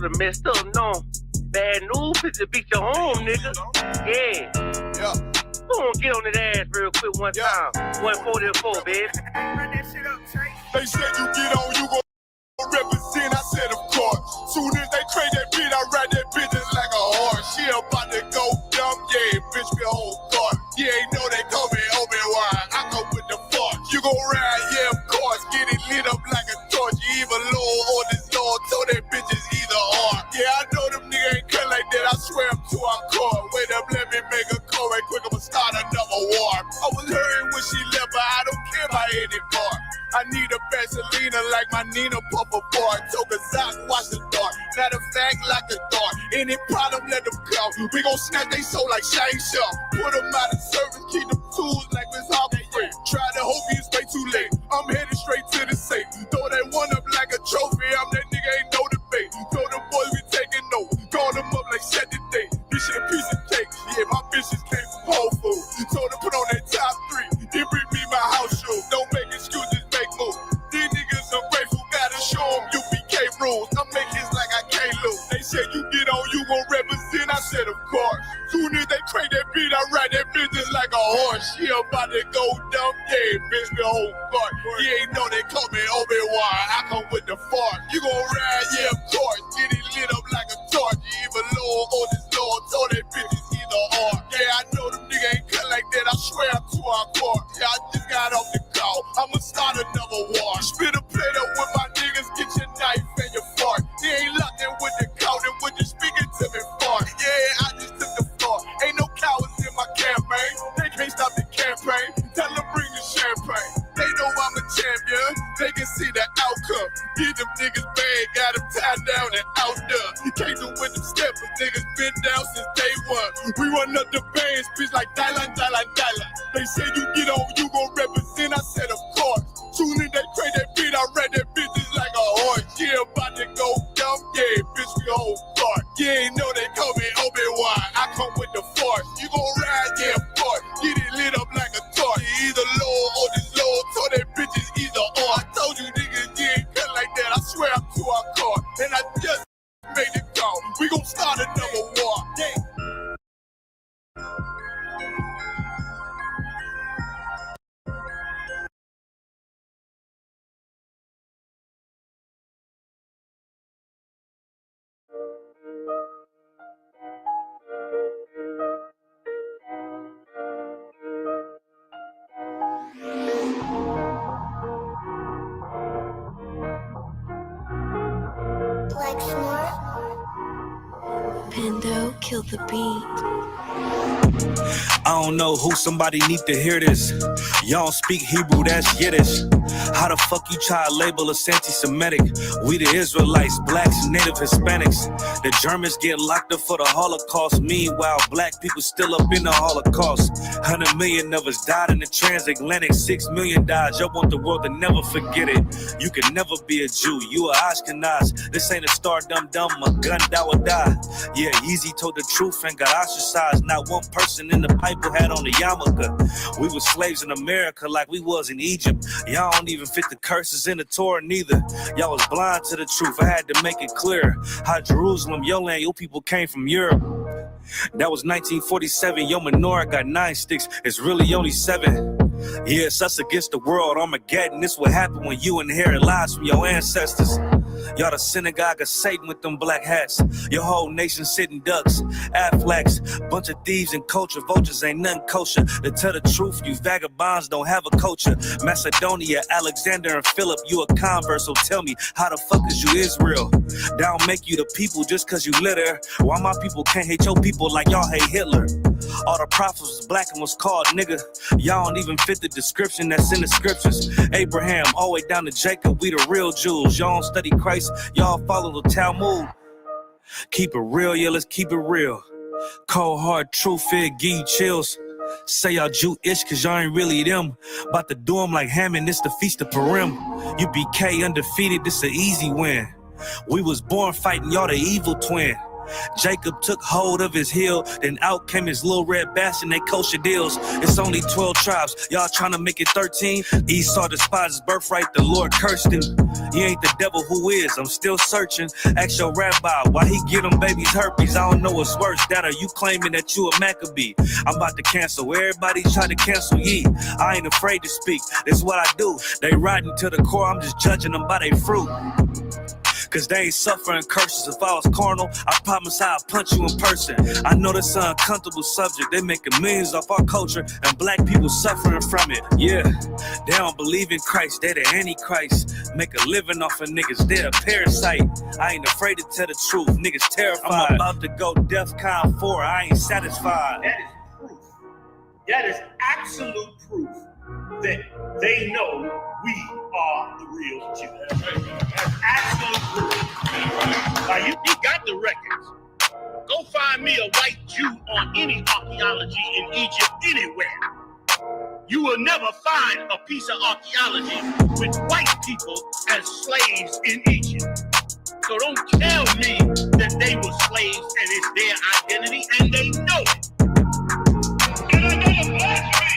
done messed up, no. Bad news, bitch, beat your home, nigga. Yeah. Go on, get on that ass real quick one time. 144, baby. Run that shit up, Trey. They said you get on, you gon' represent. I said, of course. Soon as they crank that beat, I ride that bitch just like a horse. She about to go dumb, yeah, bitch, me whole car. You ain't know they call me Obi-Wan. I go with the force. You gon' ride, yeah, of course. Get it lit up like a torch. You even low on this Lord, so that bitch is either or. Yeah, I know them niggas ain't cut like that. I swear I'm to our core. Wait up, let me make a call right quick. I'ma start another war. I was hurting when she left, but I don't care about anymore. I need a Vaseline like my Nina Puffer bar. Took a Zach, watch the dark. Matter of fact, like a dart. Any problem, let them come. We gon' snatch they soul like Shang Tsung. Put them out of service, keep them tools like Miss Harper Free. Try to hope you stay too late. I'm headed straight to the safe. Throw that one up like a trophy. I'm that nigga, ain't no debate. Throw them boys, we taking notes. Call them up like set the date. This shit a piece of cake. Yeah, my bitches came from Whole Foods. Told them put on that top 3. Then bring me my house shoes. Don't make excuses, make moves. These niggas ungrateful, gotta show them U.P.K rules. I make hits like I can't lose. They said you get on, you gon' represent. I said of course. Soon as they crank that beat, I ride that bitch just like a horse. She about to go dumb, yeah, bitch, the whole court. You ain't know they call me Obi-Wan. I come with the force. You gon' ride, yeah, of course. Get it lit up like a torch. You even low on this Lord, so that bitch is either or. Yeah, I know them niggas ain't cut like that. I swear I'm to our core. Yeah, I just got off the call. I'ma start another war. Spit a plate up with my niggas, get your knife and your fork. They ain't locked in with the count and when you speaking to me fart. Yeah, I just took the floor. Ain't no cowards in my campaign. They can't stop the campaign. Tell them bring the champagne. They know I'm a champion. They can see the outcome. Get them niggas bad, got them tied down and out there. You can't do with them steppers. Niggas been down since day one. We run up the bands, bitch like Dylan. They say you get on, you gon' represent. I said of course. Soon as they crank that beat, I read that bitch just like a horse. Yeah, about to go dumb, yeah, bitch, we whole start. Yeah, ain't know they call me Obi-Wan. I come with the force. You gon' ride, yeah, of course. Get it lit up like a torch. You either low or this low, so that bitch is either or. I told you niggas, you ain't cut like that. I swear I'm to our core. And I just made it go. We gon' start another war. Yeah. Pando, kill the beat. I don't know who somebody need to hear this. Y'all don't speak Hebrew, that's Yiddish. How the fuck you try to label us anti-Semitic? We the Israelites, blacks, native Hispanics. The Germans get locked up for the Holocaust. Meanwhile, black people still up in the Holocaust. 100 million of us died in the transatlantic. 6 million died. Y'all want the world to never forget it. You can never be a Jew. You a Ashkenaz. This ain't a star dumb. A gun that would die. Yeah, Yeezy told the truth and got ostracized. Not one person in the Bible had on the yarmulke. We were slaves in America like we was in Egypt. Y'all don't even fit the curses in the Torah neither. Y'all was blind to the truth. I had to make it clear how Jerusalem, your land, your people came from Europe. That was 1947. Your menorah got 9 sticks. It's really only 7. Yeah, it's us against the world. Armageddon. This what happened when you inherit lies from your ancestors. Y'all the synagogue of Satan with them black hats. Your whole nation sitting ducks, Aflacs, bunch of thieves and culture vultures ain't nothing kosher. To tell the truth, you vagabonds don't have a culture. Macedonia, Alexander and Philip, you a convert, so tell me, how the fuck is you Israel? That don't make you the people just cause you litter. Why my people can't hate your people like y'all hate Hitler? All the prophets was black and was called nigga. Y'all don't even fit the description that's in the scriptures. Abraham, all the way down to Jacob, we the real Jews. Y'all don't study Christ, y'all follow the Talmud. Keep it real, yeah, let's keep it real. Cold hard truth, it give you chills. Say y'all Jewish cause y'all ain't really them. About to do them like Hammond, it's the Feast of Purim. U.P.K undefeated, this an easy win. We was born fighting, y'all the evil twin. Jacob took hold of his heel, then out came his little red bastard, they kosher deals. It's only 12 tribes, y'all trying to make it 13? Esau despised his birthright, the Lord cursed him. He ain't the devil, who is? I'm still searching. Ask your rabbi, why he give them babies herpes? I don't know what's worse, that or you claiming that you a Maccabee. I'm about to cancel, everybody try to cancel ye. I ain't afraid to speak, that's what I do. They riding to the core, I'm just judging them by their fruit. Cause they ain't suffering curses. If I was carnal, I promise I'd punch you in person. I know that's an uncomfortable subject. They making millions off our culture and black people suffering from it. Yeah, they don't believe in Christ, they the Antichrist. Make a living off of niggas, they a parasite. I ain't afraid to tell the truth, niggas terrified. I'm about to go DEFCON 4, I ain't satisfied. That is proof. That is absolute proof that they know we are the real Jews. That's absolute proof. Now you got the records. Go find me a white Jew on any archaeology in Egypt anywhere. You will never find a piece of archaeology with white people as slaves in Egypt. So don't tell me that they were slaves and it's their identity, and they know it. And I know blasphemy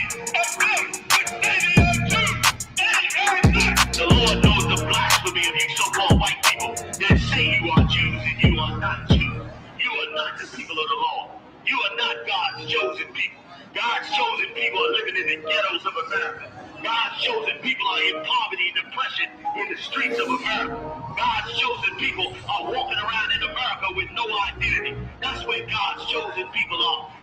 the Lord knows the blasphemy of you so-called white people that say you are Jews and you are not Jews. You are not the people of the law. You are not God's chosen people. God's chosen people are living in the ghettos of America. God's chosen people are in poverty and depression in the streets of America. God's chosen people are walking around in America with no identity. That's where God's chosen people are.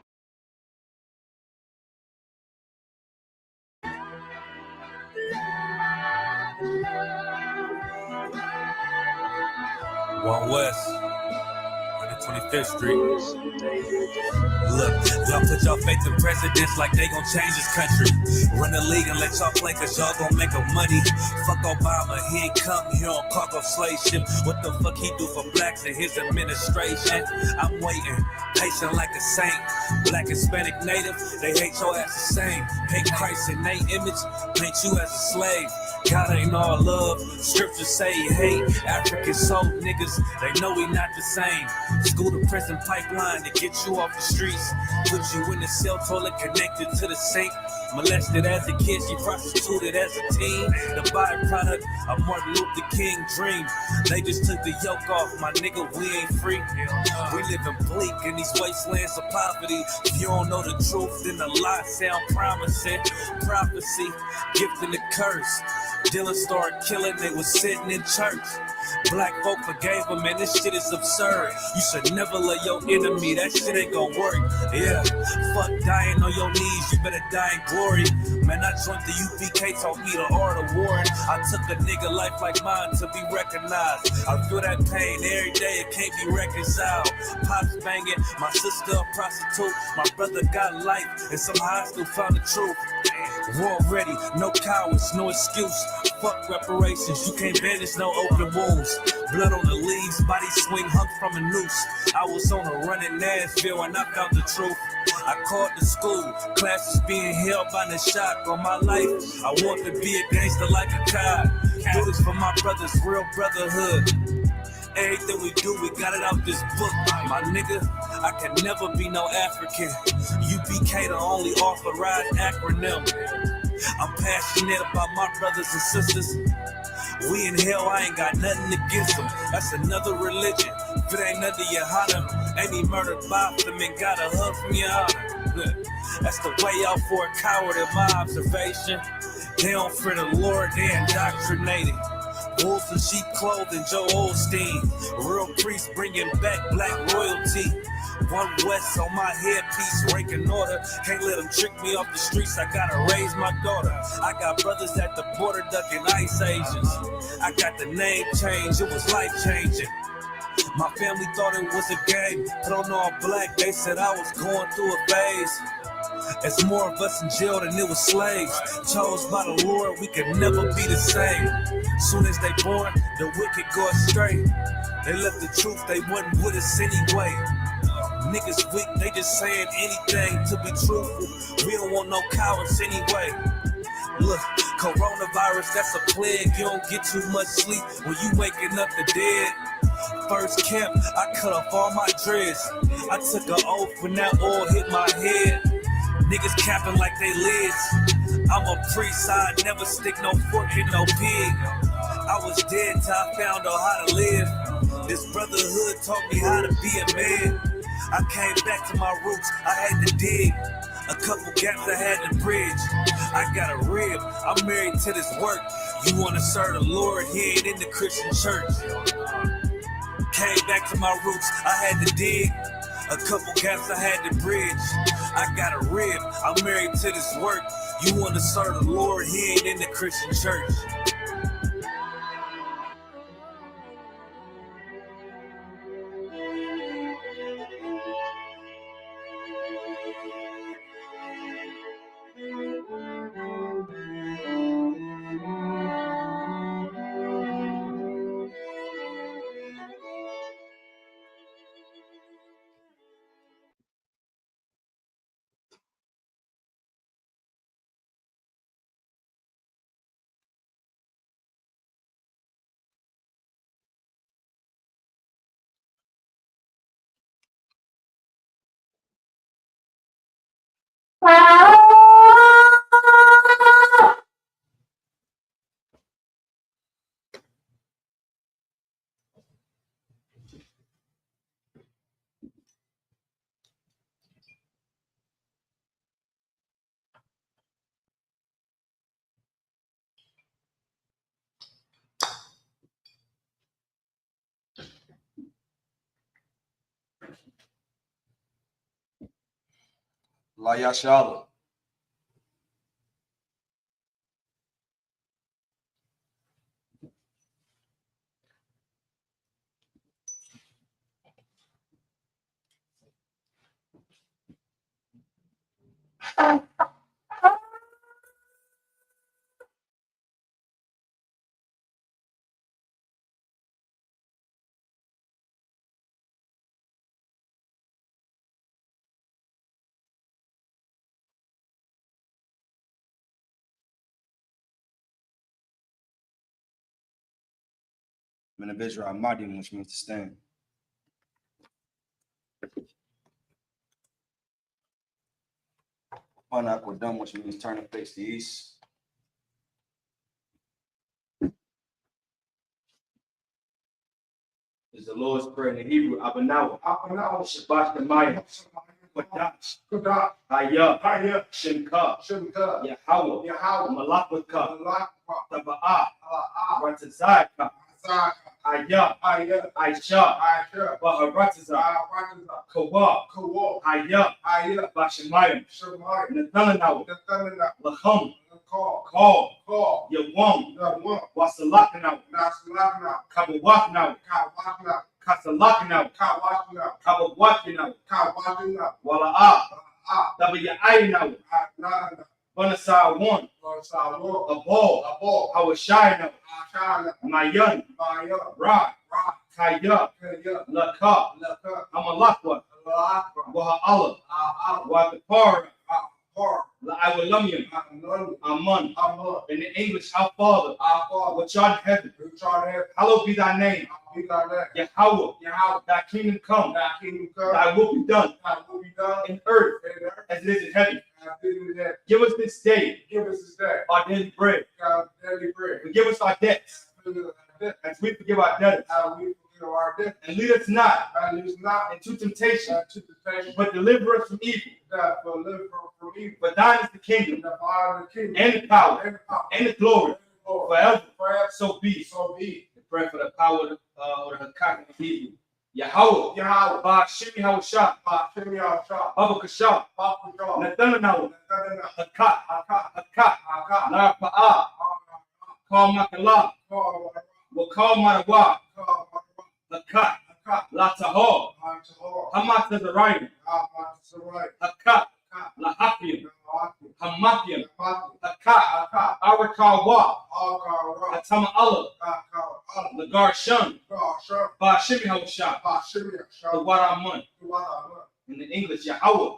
One West, 125th Street. Look, y'all put y'all faith in presidents like they gon' change this country. Run the league and let y'all play cause y'all gon' make a money. Fuck Obama, he ain't come here on cargo slave ship. What the fuck he do for blacks in his administration? I'm waiting, patient like a saint. Black, Hispanic, Native, they hate your ass the same. Hate Christ in they image, paint you as a slave. God ain't all love, scriptures say he hate. African soul niggas, they know we not the same. School to prison pipeline to get you off the streets. Put you in the cell toilet connected to the sink. Molested as a kid, she prostituted as a teen. The byproduct of Martin Luther King dream. They just took the yoke off, my nigga, we ain't free. We living bleak in these wastelands of poverty. If you don't know the truth, then the lie sound promising. Prophecy, gift and the curse. Dylan started killing, they was sitting in church. Black folk forgave him, man, this shit is absurd. You should never love your enemy, that shit ain't gon' work. Yeah, fuck dying on your knees, you better die in glory. Man, I joined the U.P.K, taught me the art of warring. I took a nigga life like mine to be recognized. I feel that pain every day, it can't be reconciled. Pops banging, my sister a prostitute. My brother got life, and somehow I still found the truth. War ready, no cowards, no excuse. Fuck reparations, you can't bandage no open wounds. Blood on the leaves, body swing hung from a noose. I was on a run in Nashville and I found the truth. I called the school, classes being held by the shock on my life. I want to be a gangster like a child. Do this for my brothers, real brotherhood. Everything we do, we got it out this book. My nigga, I can never be no African. U.P.K the only authorized acronym. I'm passionate about my brothers and sisters. We in hell, I ain't got nothing against them. That's another religion. If it ain't under YAHANNA, ain't he murdered by them and got a hug from YAHANNA. That's the way out for a coward in my observation. They don't fear the Lord, they indoctrinated. Wolves in sheep clothing, Joe Osteen. Real priests bringing back black royalty. One West on my headpiece, ranking order. Can't let them trick me off the streets, I gotta raise my daughter. I got brothers at the border ducking ICE agents. I got the name change, it was life changing. My family thought it was a game, put on all black, they said I was going through a phase. There's more of us in jail than it was slaves. Chose by the Lord, we could never be the same. Soon as they born, the wicked go astray. They left the truth, they wasn't with us anyway. Niggas weak, they just saying anything to be truthful. We don't want no cowards anyway. Look, coronavirus, that's a plague. You don't get too much sleep when you waking up the dead. first camp, I cut off all my dreads. I took an oath when that oil hit my head. Niggas capping like they lids. I'm a priest, I never stick no fork in no pig. I was dead till I found out how to live. This brotherhood taught me how to be a man. I came back to my roots, I had to dig. A couple gaps I had to bridge. I got a rib, I'm married to this work. You wanna serve the Lord, he ain't in the Christian church. Came back to my roots, I had to dig. A couple gaps I had to bridge. I got a rib, I'm married to this work. You wanna serve the Lord, he ain't in the Christian church. SHALAM. Men of Israel, mighty, which means to stand. Upon which means turn and face the east. Is the Lord's Prayer in the Hebrew. Abanawa, Shabbat Shemayim, Kodash, I.S.U.P.K, Yahweh, BLACKWATCH, Taba'ah, Ratazaka, I.S.U.P.K, Kawa, I.S.U.P.K, Bashemayim, Nathanawa, Lacham, Call, Yawam, Wasalakanaw, Kabawakanaw, Kasalakanaw, Kabawakanaw, Wala'ah, W.I.N.Naw, Banasar 1, Abol, Hawashaynaw, Mayan, Ra, Kaya, Laka, Amalakwa, Waha'ala, Wadapara, La'awalamyan, Aman. In the English, our Father, which art in heaven, hallowed be thy name. Yahweh, thy kingdom come, thy will be done in earth as it is in heaven. Give us this day our daily bread. Forgive us our debts as we forgive our debtors. And lead us not into temptation, but deliver us from evil. For thine is the kingdom, and the power, and the glory, forever. So be. The prayer for the power or the Hakak in Hebrew. Yahweh, Ba'ashimi Hawashah, Babakashah, Nathanaw, Hakak, La'apa'ah, Call Makalah, Wakal Manawa, Hakak, Latahor, Hamat is the writer, Hakak, Lahapian, Hamapian, Hakak, Arakawa, Atama Allah, Lagar Shun, Ba'ashimi Hawashah, the Waramun. In the English, Yahweh,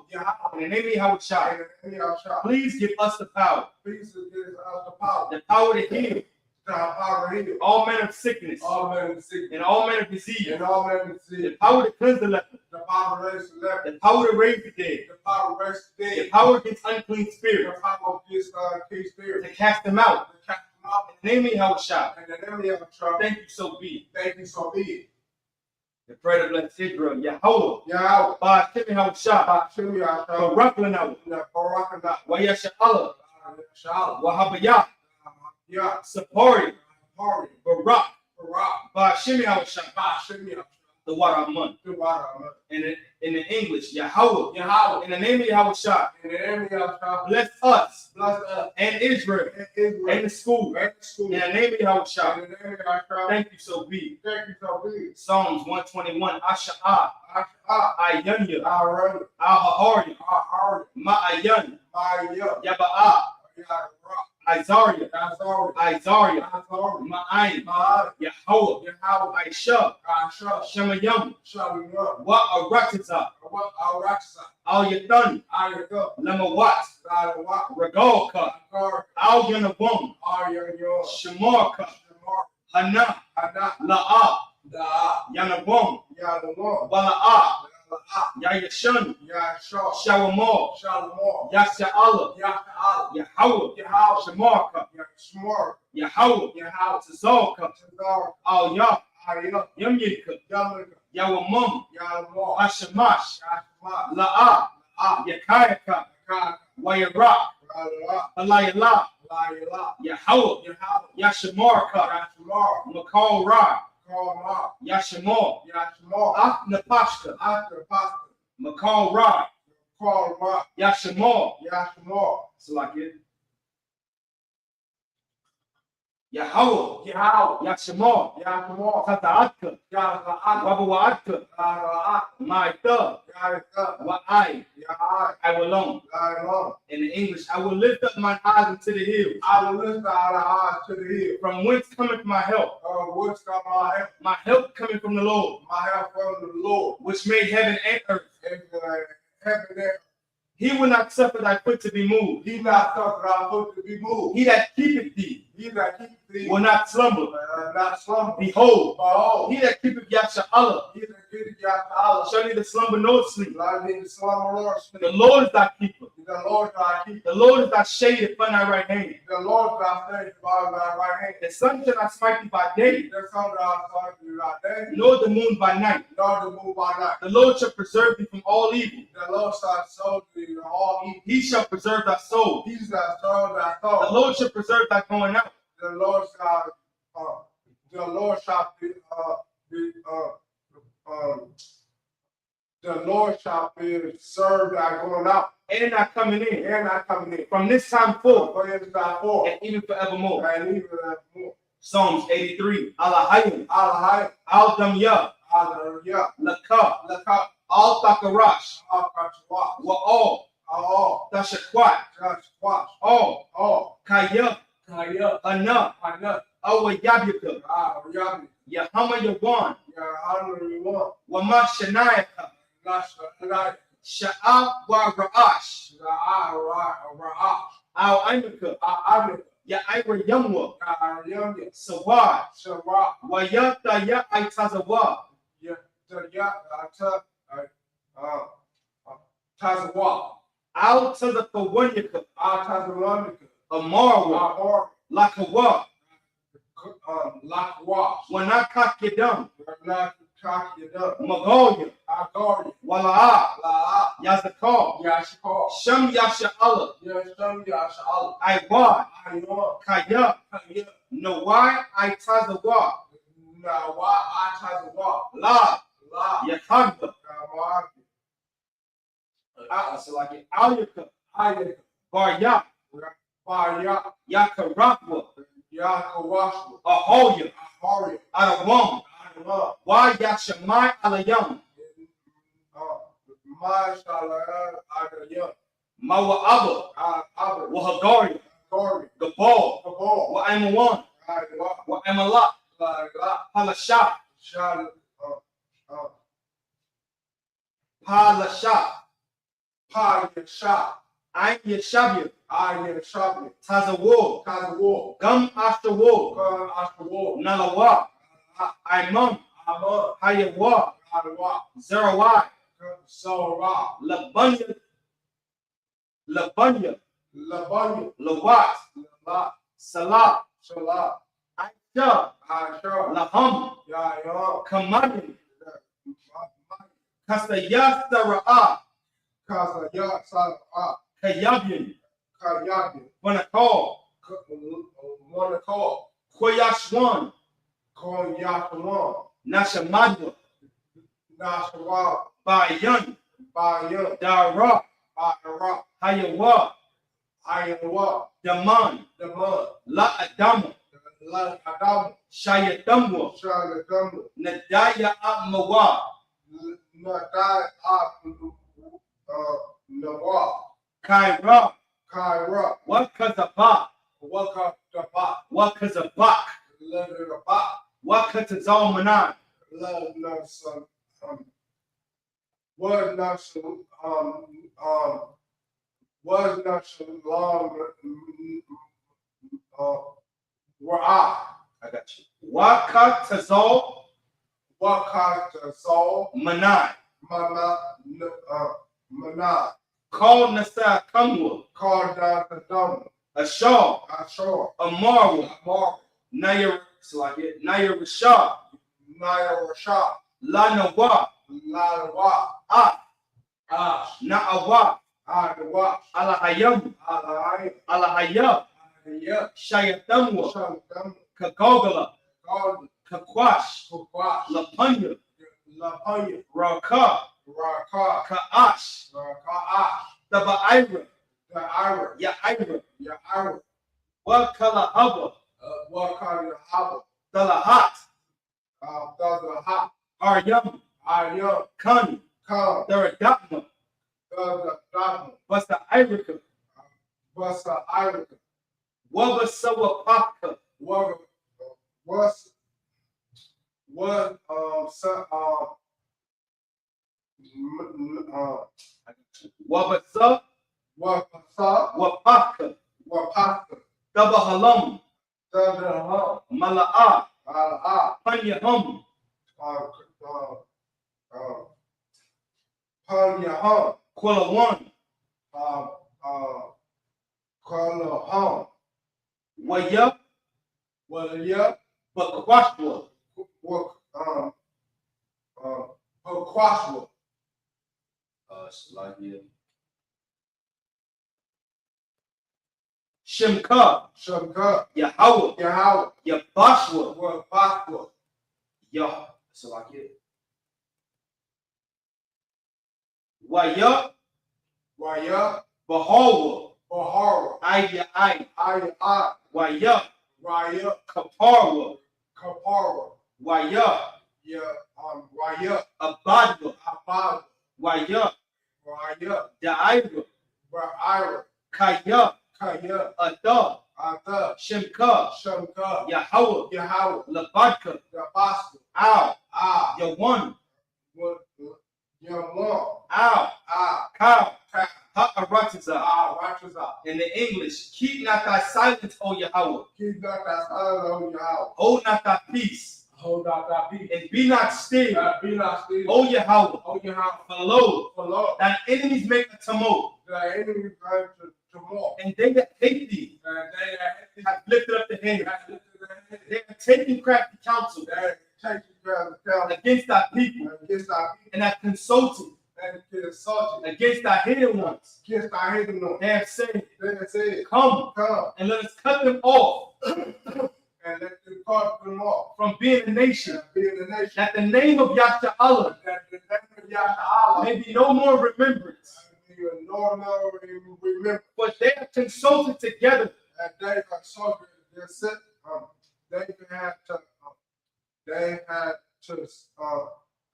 in the name of Hawashah, please give us the power, the power to heal, all manner of sickness, and all manner of disease, the power to cleanse the leper, the power to raise the dead, the power against unclean spirits, to cast them out. In the name of Yahushua. Thank you, so be. The prayer of blessed Israel, Yahweh, by Shimmy Yahushua, Baraklan out, Wayasha Wahabayah, Sapori, Barak, by Shimmy Yahushua, the water of month. In the English, Yahweh, in the name of Yahushua, bless us, and Israel, and the school, in the name of Yahushua. Thank you, so be. Psalms 121, Asha'ah, Ayanya, Al-Hahari, Ma'ayan, Yaba'ah, Isaiah, Ma'ayin, Yahweh, I.S.U.P.K, Shemayam, Wa'arakata, Al-Yatan, Lamawat, Regalka, Al-Yanabum, Shemarka, Hana, La'ah, Yanabum, Wala'ah, Yayashan, Shalamor, Yasha'Allah, Yahweh, Shemarka, Yahweh, Tzalka, Al-Yah, Yamyika, Yawamum, Hashamash, La'ah, Yakayaka, Wayarak, Alayala, Yahweh, Yashamarka, Makal Ra, Yashamor, Napashka, Makal Ra, Yashamor, so like it. Yahweh, Yashamor, Kata'atka, Wabawa'atka, Ma'ita, Wa'ai, I will alone. In the English, I will lift up my eyes into the hills. From whence cometh my help? My help coming from the Lord. Which made heaven and earth. He will not suffer thy foot to be moved. He that keepeth thee will not slumber. Behold, he that keepeth Yasha'Allah shall neither slumber nor sleep. The Lord is thy keeper. The Lord is thy shade upon thy right hand. The sun shall not smite thee by day, nor the moon by night. The Lord shall preserve thee from all evil. He shall preserve thy soul. The Lord shall preserve thy going out. The Lord shall preserve thy going out. And not coming in. From this time forth. And even forevermore. Psalms 83. Alahayim. Al-Damya. Laka. Al-Takarash. Wa'al. Tashakwat. All. Kayab. Enough. Awayabika. Yahama Yawan. Wama Shanayaka. Sha'a wa Ra'ash. Al-Imika. Ya'ira Yamwa. Sawad. Wayata Ya'itazawa. Al-Tazakawanyaka. Amarwa. Lakawa. Wanakakidam. Magoya. Wala'ah. Yazakar. Sham Yasha'Allah. Iwad. Kaya. Nawai Itazawa. La. Yahanna. Al-Yaka. Barya. Yakarakwa. Ahoya. Adawam. Why Yashamai Alayam. Mawa'aba. Wahagaria. Gabal. Wa'amawan. Wa'amala. Palasha. Palasha. I.S.U.P.K. I.S.U.P.K. Tazawo. Tazawo. Gum Ashtawo. Ashtawo. Nalawa. Imam. Hayawa. Zerawai. Sarah. Labunya. Labunya. Lawat. Salah. Salah. I.S.U.P.K. Laham. Kamani. Kasaya Sarah. Kasaya Sarah. Kayabin. Kayabin. Wanakal. Wanakal. Koyashwan. Koyashwan. Nashamadwa. Nashwa. Bayan. Bayan. Dara. Dara. Hayawa. Hayawa. Daman. Daman. La Adama. La Adama. Shayatamwa. Shayatamwa. Nadaya Amawa. Nadaya Nawa. Kaira. Kaira. Wakazaba. Wakazaba. Wakazabak. Wakazabak. Wakatazalmanan. Love not some was not so was not so long I got you. Wakatazal. Wakatazal. Manan. Manan. Call Nasa Kamwa. Call down the dumb. Ashar. Ashar. Amarwa. Amar. Naya, it's like it. Naya Rashad. Naya Rashad. Lanawa. Lanawa. Na'awa. Na'awa. Alahayam. Alahayam. Alahayab. Alahayab. Shayatamwa. Shayatamwa. Kakogala. Kakwash. Kakwash. Lapunya. Lapunya. Raka. Raka. Ka'ash. Ka'ash. Taba'ira. Ta'ira. Ya'ira. Ya'ira. Wakalahaba. Wakalahaba. Dalahat. Dalahat. Aryam. Aryam. Kani. Kan. Daradakma. Daradakma. Basta Irika. Basta Irika. Wabasawapaka. Wabasa. Wapaka. Dabahalam. Mala'a. Panyaham. Panyaham. Kwalawan. Kwalahan. Waya. Bakwashwa. Bakwashwa. Shimka. Yahweh. Yabashwa. Yah. So like it. Waya. Bahawa. I. Waya. Kaparwa. Waya. Abadwa. Waya. Da'ira. Kaya. Ada. Shimka. Yahweh. Labadka. Ow. Yawan. Ow. Cow. Ha'aratiza. In the English, keep not thy silence, O Yahweh. Hold not thy peace. And be not still. O Yahweh. For lo, thine enemies make a tumult. And they that hate thee have lifted up the hand. They are taking crafty counsel against thy people, and have consulted against thy hidden ones. They have said, come and let us cut them off from being a nation, that the name of Yahshua may be no more remembrance. But they have consulted together. They had to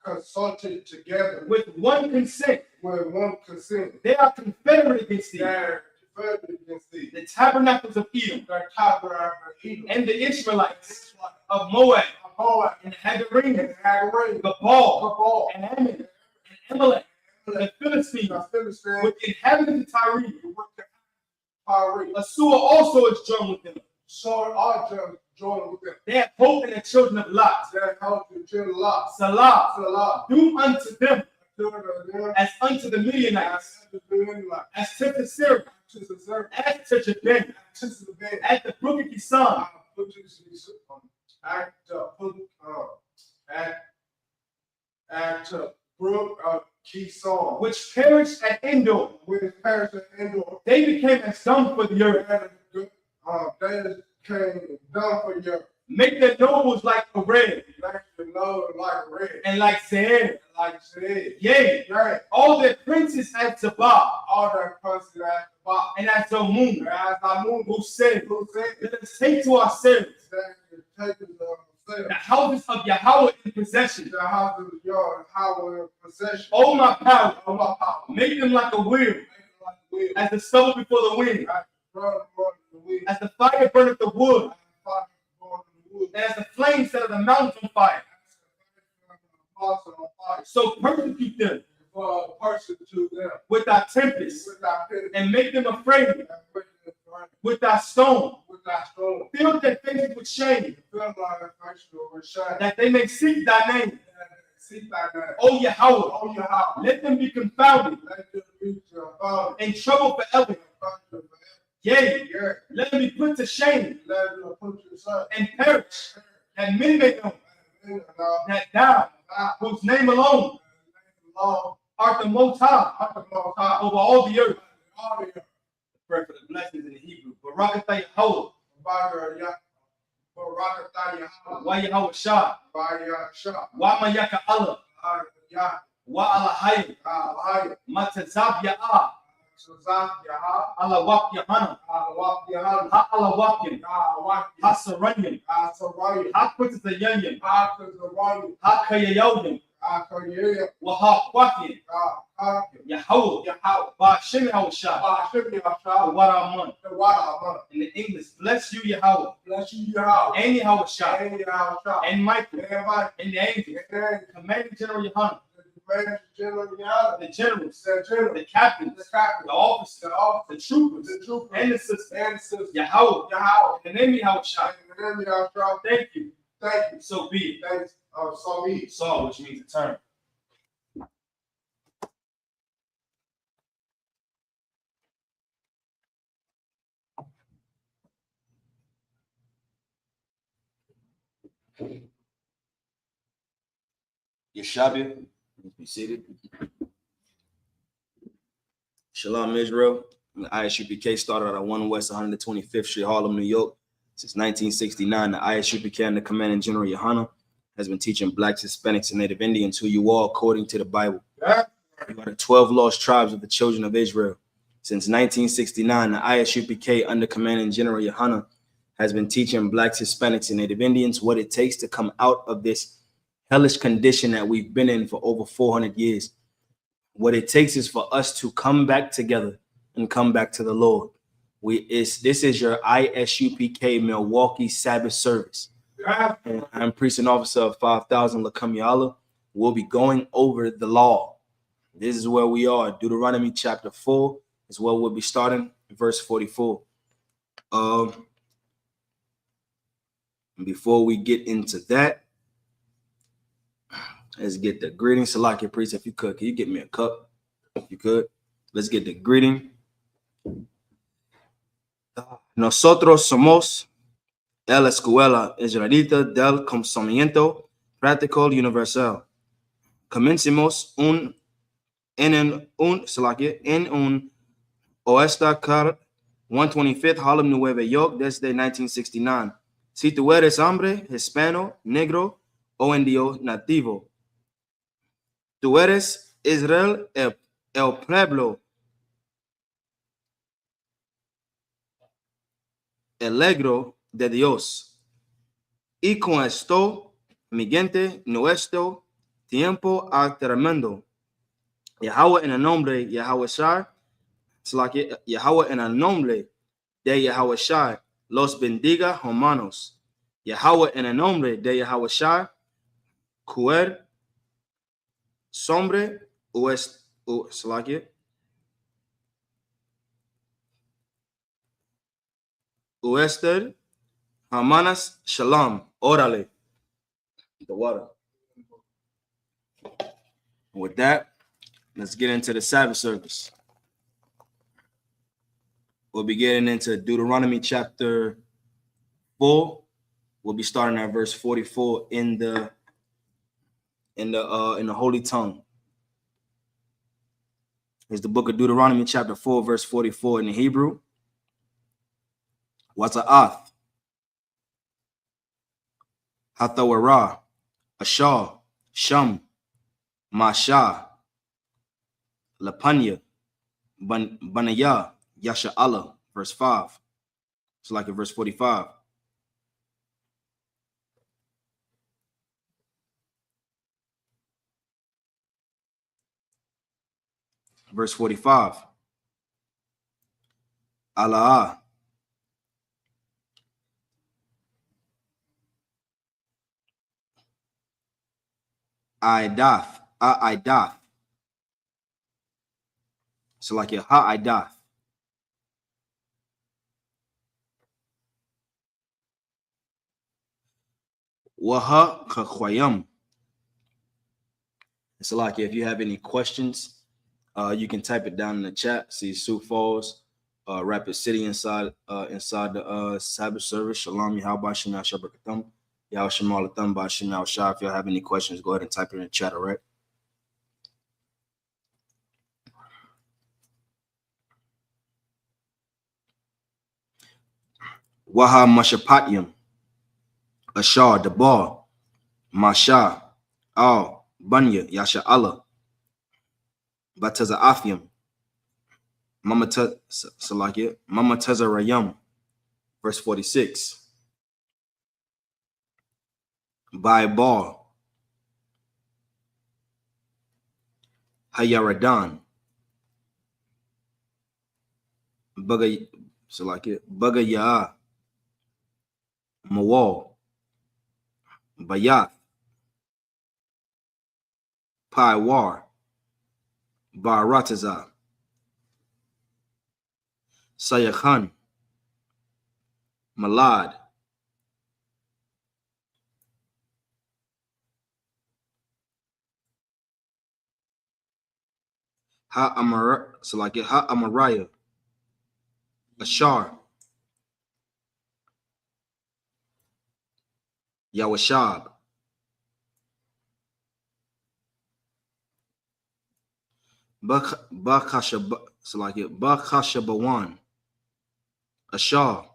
consult together with one consent. They are confederate against thee. The tabernacles of Edom and the Israelites of Moab and Hagarim, Gabal and Ammon and Amalek the Philistines with the inhabitants of Tyre. Assur also is joined with them. They have hope in the children of Lot. Salah. Do unto them as unto the Midianites, as to the Syrians, as to Jabin, at the brook of Kison, at brook of Kison, which perished at Endor. They became as dung for the earth. They came down for your Make their nobles like a red, and like Seir. Yea, all their princes at Sabbath, and at Zomun, who said, let us take to ourselves the houses of Yahweh in possession. Oh my power, make them like a wheel, as the stubble before the wind, as the fire burneth the wood, and as the flames set of the mountains on fire. So persecute them with thy tempest, and make them afraid with thy stone. Fill their faces with shame, that they may seek thy name. O Yahweh, let them be confounded, in trouble forever. Yea, let them be put to shame, and perish, that men may know that thou, whose name alone art the Most High over all the earth. Pray for the blessings in the Hebrew. Barakatah Yahweh. Wa Yahweh Shah. Wa Mayaka Allah. Wa Alahayim. Matazab Ya'ah. Allah Wap Yahanna. Ha Allah Wapkin. Ha Saranyan. Ha Quintus the Yanyan. Ha Kayayodim. Waha Quakin. Yahweh. Ba Shem Yahweh Shah. Waraman. In the English, bless you, Yahweh. And Yahweh Shah. And Michael. And the angels. Commanding General Yahanna. The generals, the captains, the officers, the troopers, and the sisters. Yahweh. In the name of Yahweh Shah. Thank you. So be it. Saw, which means to turn. Yeshabia, be seated. Shalom, Israel. The I.S.U.P.K started at 1 West 125th Street, Harlem, New York. Since 1969, the I.S.U.P.K and the Commanding General YAHANNA has been teaching blacks, Hispanics, and Native Indians who you are according to the Bible. You are the 12 lost tribes of the children of Israel. Since 1969, the I.S.U.P.K under Commanding General YAHANNA has been teaching blacks, Hispanics, and Native Indians what it takes to come out of this hellish condition that we've been in for over 400 years. What it takes is for us to come back together and come back to the Lord. This is your I.S.U.P.K Milwaukee Sabbath service. And I'm priest and officer of 5,000 Lakamiala. We'll be going over the law. This is where we are. Deuteronomy chapter 4 is where we'll be starting, verse 44. Before we get into that, let's get the greeting. Salaki priest, if you could, can you get me a cup? If you could, let's get the greeting. Nosotros somos la Escuela Israelita del Conocimiento Práctico Universal. Comencemos en un Oesta Car 125th Harlem, Nueva York, desde 1969. Si tú eres hombre, hispano, negro o indio nativo, tú eres Israel, el pueblo elegro de Dios. Y con esto, mi gente, nuestro tiempo ha tremendo. Yahweh en el nombre de Yahweh Shai, Yahweh en el nombre de Yahweh Shai, los bendiga, hermanos. Yahweh en el nombre de Yahweh Shai, cuer, sombre, Salakia. Uester, Hamanas, Shalom, Orale. The water. With that, let's get into the Sabbath service. We'll be getting into Deuteronomy chapter 4. We'll be starting at verse 44 in the holy tongue. It's the book of Deuteronomy chapter 4, verse 44 in the Hebrew. Wata'ath, Hathawara, Ashah, Sham, Masha, Lapanya, Banaya, Yasha'Allah, verse 5. It's like in verse 45. Verse 45. Allah. Aidath. So like a Ha'aidath. Waha Kakhwayam. So like if you have any questions, you can type it down in the chat. See Sioux Falls, Rapid City inside the Sabbath service. Shalom, Yahweh Shema Shabakatam. Yahweh Shema Alatham Bashim Shah. If you have any questions, go ahead and type it in the chat, all right? Waha Mashapatyam. Ashar, Dabar, Masha, Al, Banya, Yasha Allah, Bataza Afyam, Mama Taza Rayam, verse 46. By Bar, Hayaradan, Bagaya, Mawal, Bayat, Paiwar, Barataza, Sayakhan, Malad, Ha'amaraya, Ashar, Yawashab, Bakashabawan, Ashar,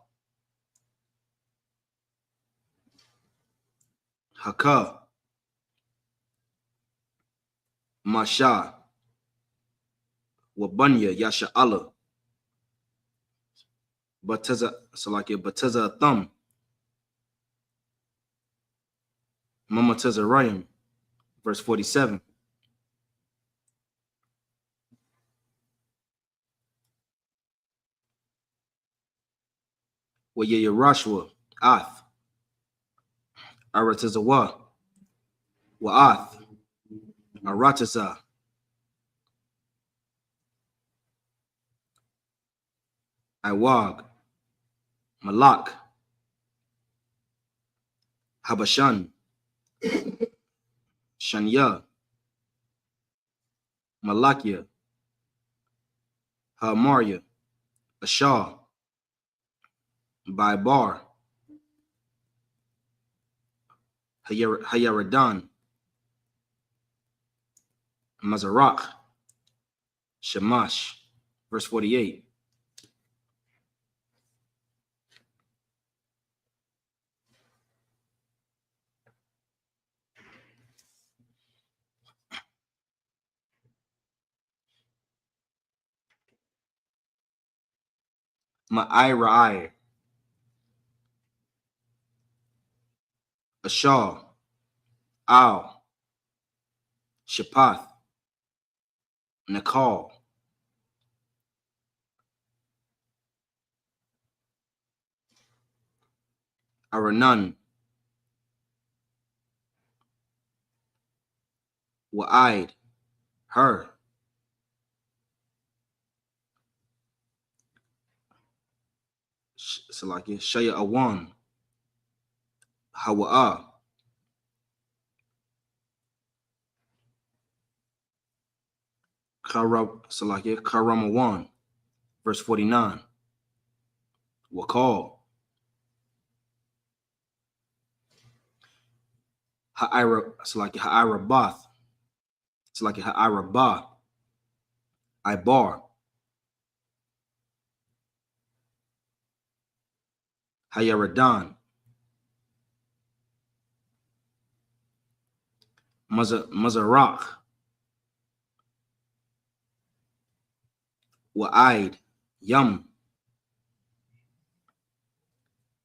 Haka, Masha, Wabanya, Yasha Allah, Bataza Thumb, Mama Taza Rayam, verse 47. Yarashua, Ath, Aratazawa, Wa'ath, Arataza, Iwag, Malak, Habashan, Shanya, Malakia, Hamaria, Ashar, Baibar, Hayaradan, Mazarak, Shamash, verse 48. Ma'ai, Ashar, Al, Shapath, Nakal, Aranan, Wa'id, Her, Salaki, Shaya Awan, Hawa'a, Salaki, Karamawan, verse 49. Wakal, Salaki, Ha'irabath, Salaki, Ha'irabah, Ibar, Hayaradan, Mazarak, Wa'id, Yum,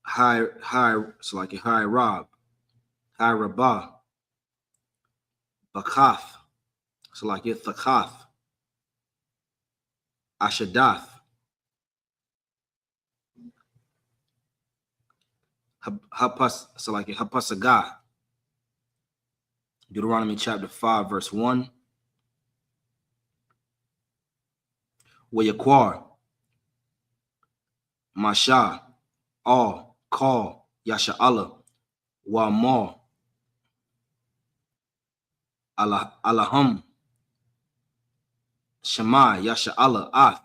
Salaki, Hirab, Hirabah, Bakath, Salaki, Thakath, Ashadath, Hapasagah, Deuteronomy chapter 5, verse 1. Wayakwar, Masha, All, Call, Yasha'Allah, Wa'amar, Alaham, Shema, Yasha'Allah, Ath,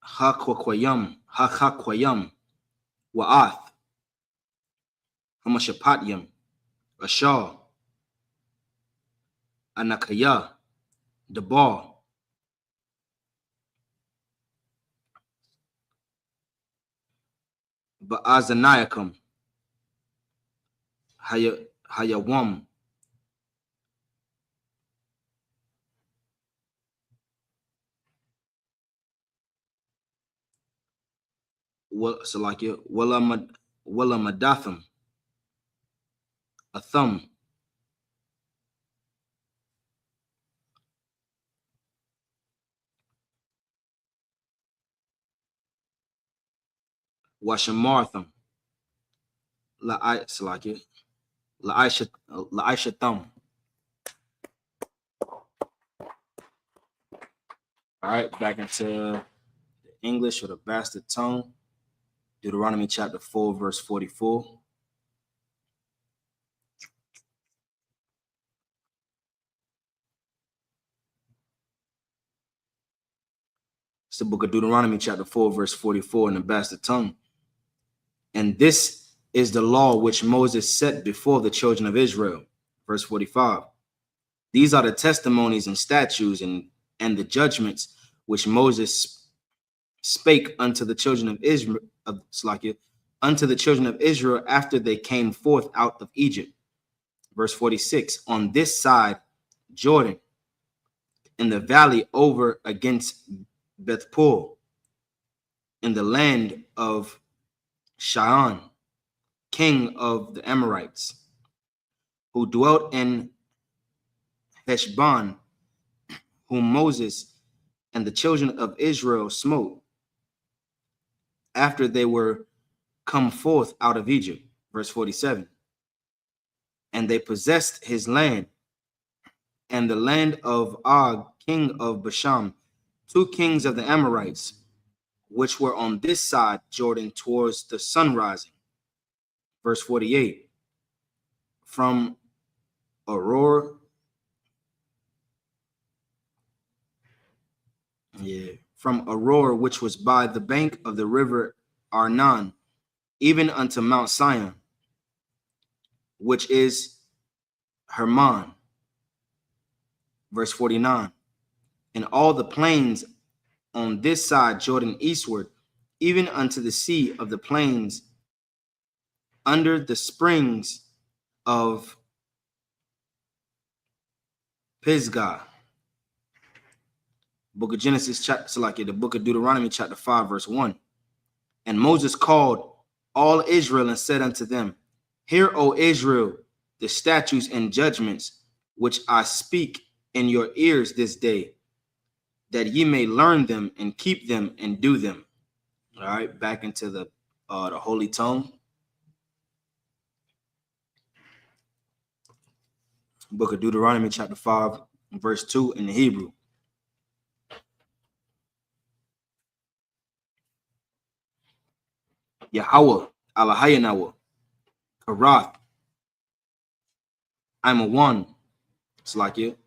Hakwakwayam, Wa'ath, Hamashapatyam, Ashar, Anakaya, Debar, Ba'azanayakam, Hayawam, Wallamadatham, Atham, Washamartham, La'aishatham. All right, back into the English or the bastard tongue. Deuteronomy chapter 4, verse 44. It's the book of Deuteronomy chapter 4, verse 44 in the bastard tongue. And this is the law which Moses set before the children of Israel. Verse 45. These are the testimonies and statutes and the judgments which Moses spake unto the children of Israel, after they came forth out of Egypt. Verse 46. On this side Jordan, in the valley over against Bethpul, in the land of Sihon, king of the Amorites, who dwelt in Heshbon, whom Moses and the children of Israel smote after they were come forth out of Egypt. Verse 47. And they possessed his land and the land of Og, king of Bashan, 2 kings of the Amorites, which were on this side Jordan towards the sun rising. Verse 48. From Aurora, which was by the bank of the river Arnon, even unto Mount Sion, which is Hermon. Verse 49. And all the plains on this side Jordan eastward, even unto the sea of the plains, under the springs of Pisgah. Book of Genesis, the book of Deuteronomy, chapter 5, verse 1. And Moses called all Israel and said unto them, Hear, O Israel, the statutes and judgments which I speak in your ears this day, that ye may learn them and keep them and do them. All right, back into the holy tongue. Book of Deuteronomy, chapter 5, verse 2 in the Hebrew. Yahweh, Alahayanawa, Karath, I'm a one. It's like it.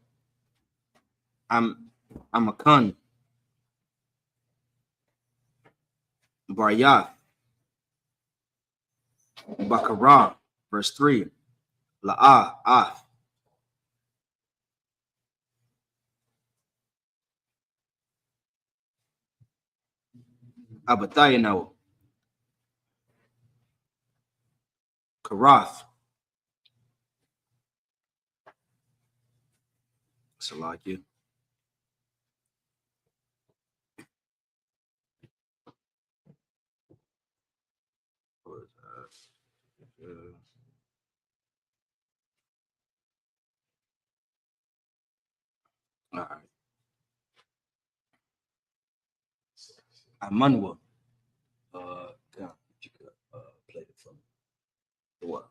I'm a kun. Baryath, Bakara, verse 3. La'ah, Ath. Abatayanawa, Karath. It's like it. All right. Amanwa. If you could play it for me. The what?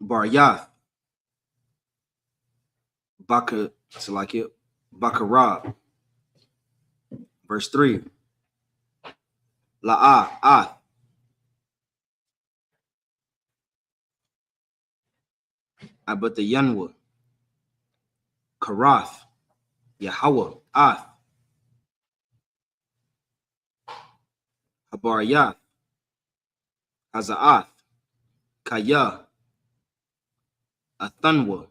Baryath. Baka, it's like it. Bakara. Verse 3. La'ah, Ath. Abatayanwa. Karath. Yahweh, Ath. Habaryath. Hazaath. Kaya. Athanwa.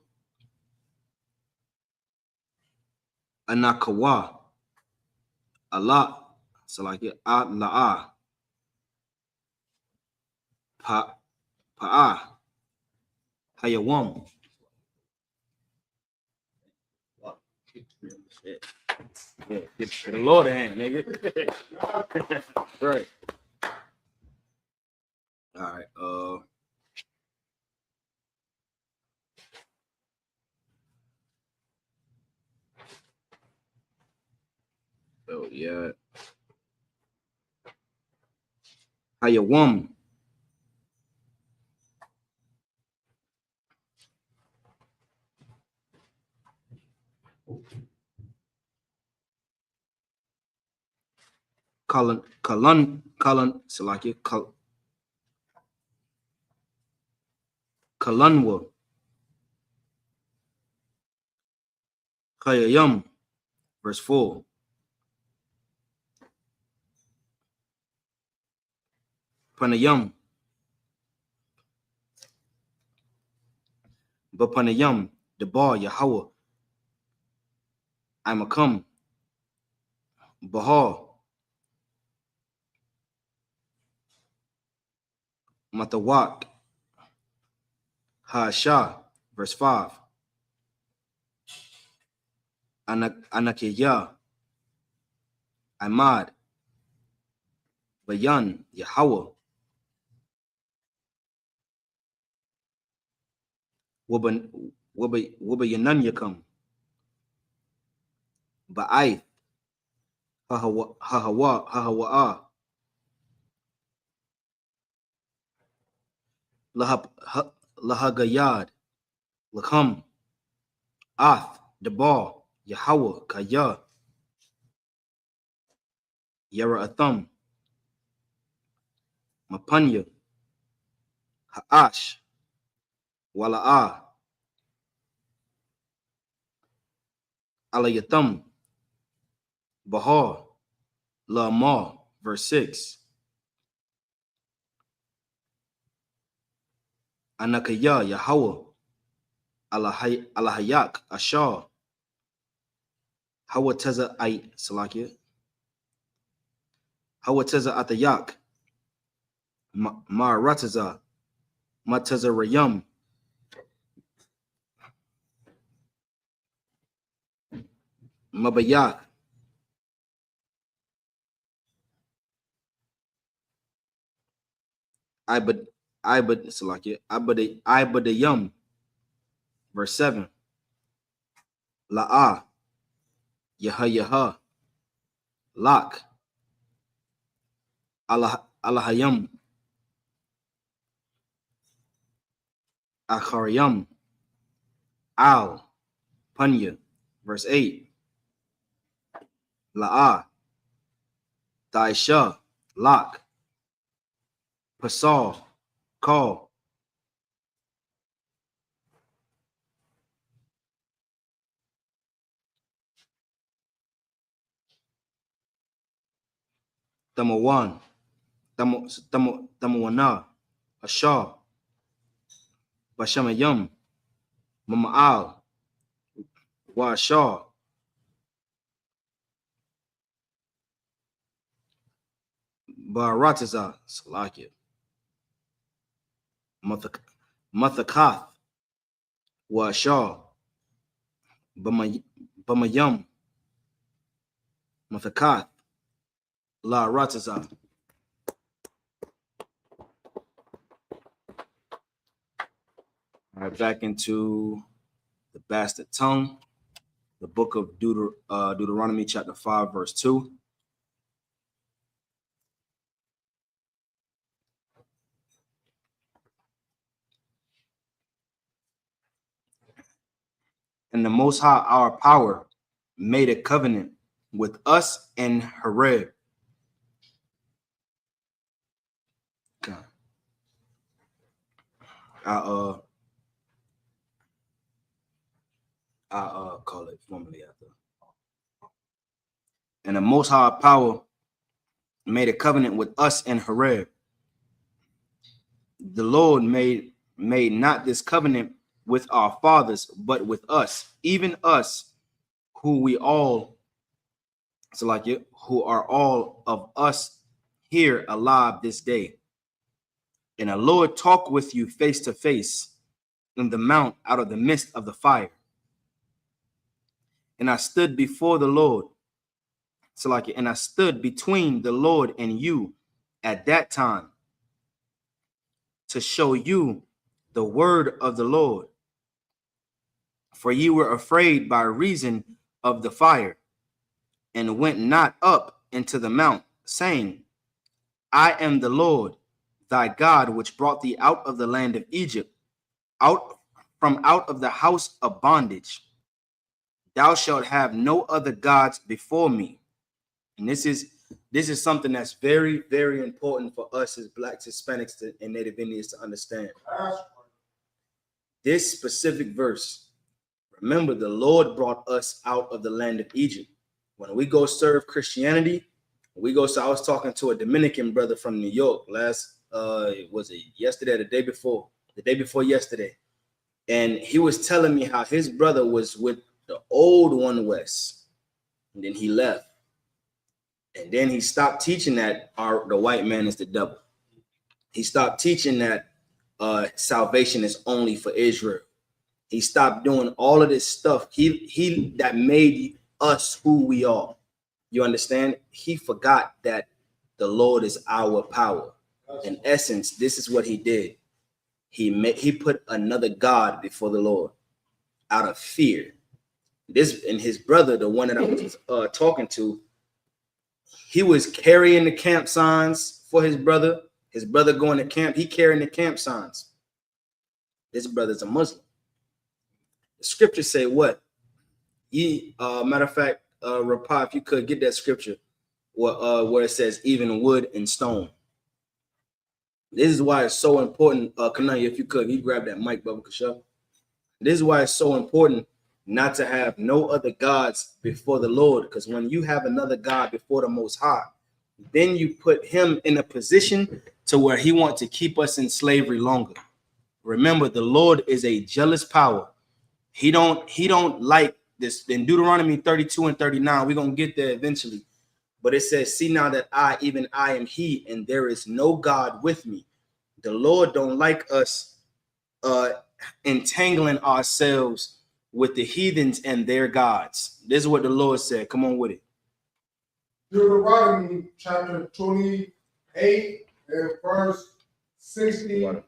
Anakawa. Allah. So like it. La'ah. Pa'ah. Hayawam. Yeah, get the Lord hand, nigga. Right. All right. Oh yeah. Hayawam. Kalan, so like it. Kalanwa. Hayayam. Verse 4. Panayam. Bapanayam. The bar Yahweh. I'm a come. Bahar. Matawak. Ha'asha. Verse 5. Anakiya. Ahmad. Bayan. Yahweh. Wabayanan yakam. Ba'aith. Hahawa. Lahagayad. Lakam. Ath. Debar. Yahweh. Kaya. Yara Atham. Mapanya. Ha'ash. Wala'ah. Alayatham. Bahar. La'amar. Verse 6. Anakaya Yahweh. Alahayak. Ashar. Hawateza ay Salakia. Hawateza Atayak. Ma'arataza. Mateza Rayam. Mabayak. Ibad Salakia. Ibadayam. Verse 7. La'ah. Yaha. Lak. Alahayam. Akhariyam. Al. Panya. Verse 8. La'a, Daisha, Lak, Pasal, Call, Tamawan, Tamawana, Ashar, Bashamayam, Mama'al, Washar, Baratiza, Salakia, Mathakath, Washar, Bamayam, Mathakath, La Ratiza. All right, back into the bastard tongue, the book of Deuteronomy, chapter 5, verse 2. And the Most High, our power, made a covenant with us in Horeb. Okay. I'll call it formally after. And the Most High power made a covenant with us in Horeb. The Lord made not this covenant with our fathers, but with us, even us, who we all, so like it, who are all of us here alive this day. And the Lord talk with you face to face in the mount out of the midst of the fire. And I stood before the Lord, so like it, and I stood between the Lord and you at that time to show you the word of the Lord. For you were afraid by reason of the fire, and went not up into the mount, saying, I am the Lord thy God, which brought thee out of the land of Egypt, out of the house of bondage. Thou shalt have no other gods before me. And this is something that's very, very important for us as Blacks, Hispanics, and Native Indians to understand. This specific verse, remember, the Lord brought us out of the land of Egypt. When we go serve Christianity, I was talking to a Dominican brother from New York was it yesterday or the day before yesterday. And he was telling me how his brother was with the old one West. And then he left. And then he stopped teaching that the white man is the devil. He stopped teaching that salvation is only for Israel. He stopped doing all of this stuff. He that made us who we are. You understand? He forgot that the Lord is our power. In essence, this is what he did. He put another God before the Lord out of fear. This, and his brother, the one that I was talking to, he was carrying the camp signs for his brother. His brother going to camp, he carrying the camp signs. This brother's a Muslim. The scriptures say what? Matter of fact, Rapah, if you could get that scripture where it says even wood and stone. This is why it's so important. Kananya, if you could, you grab that mic, Bubba Kasha. This is why it's so important not to have no other gods before the Lord, because when you have another God before the Most High, then you put him in a position to where he wants to keep us in slavery longer. Remember, the Lord is a jealous power. He don't like this. In Deuteronomy 32 and 39, we're going to get there eventually. But it says, see now that I am he, and there is no God with me. The Lord don't like us entangling ourselves with the heathens and their gods. This is what the Lord said. Come on with it. Deuteronomy chapter 28 and verse 64.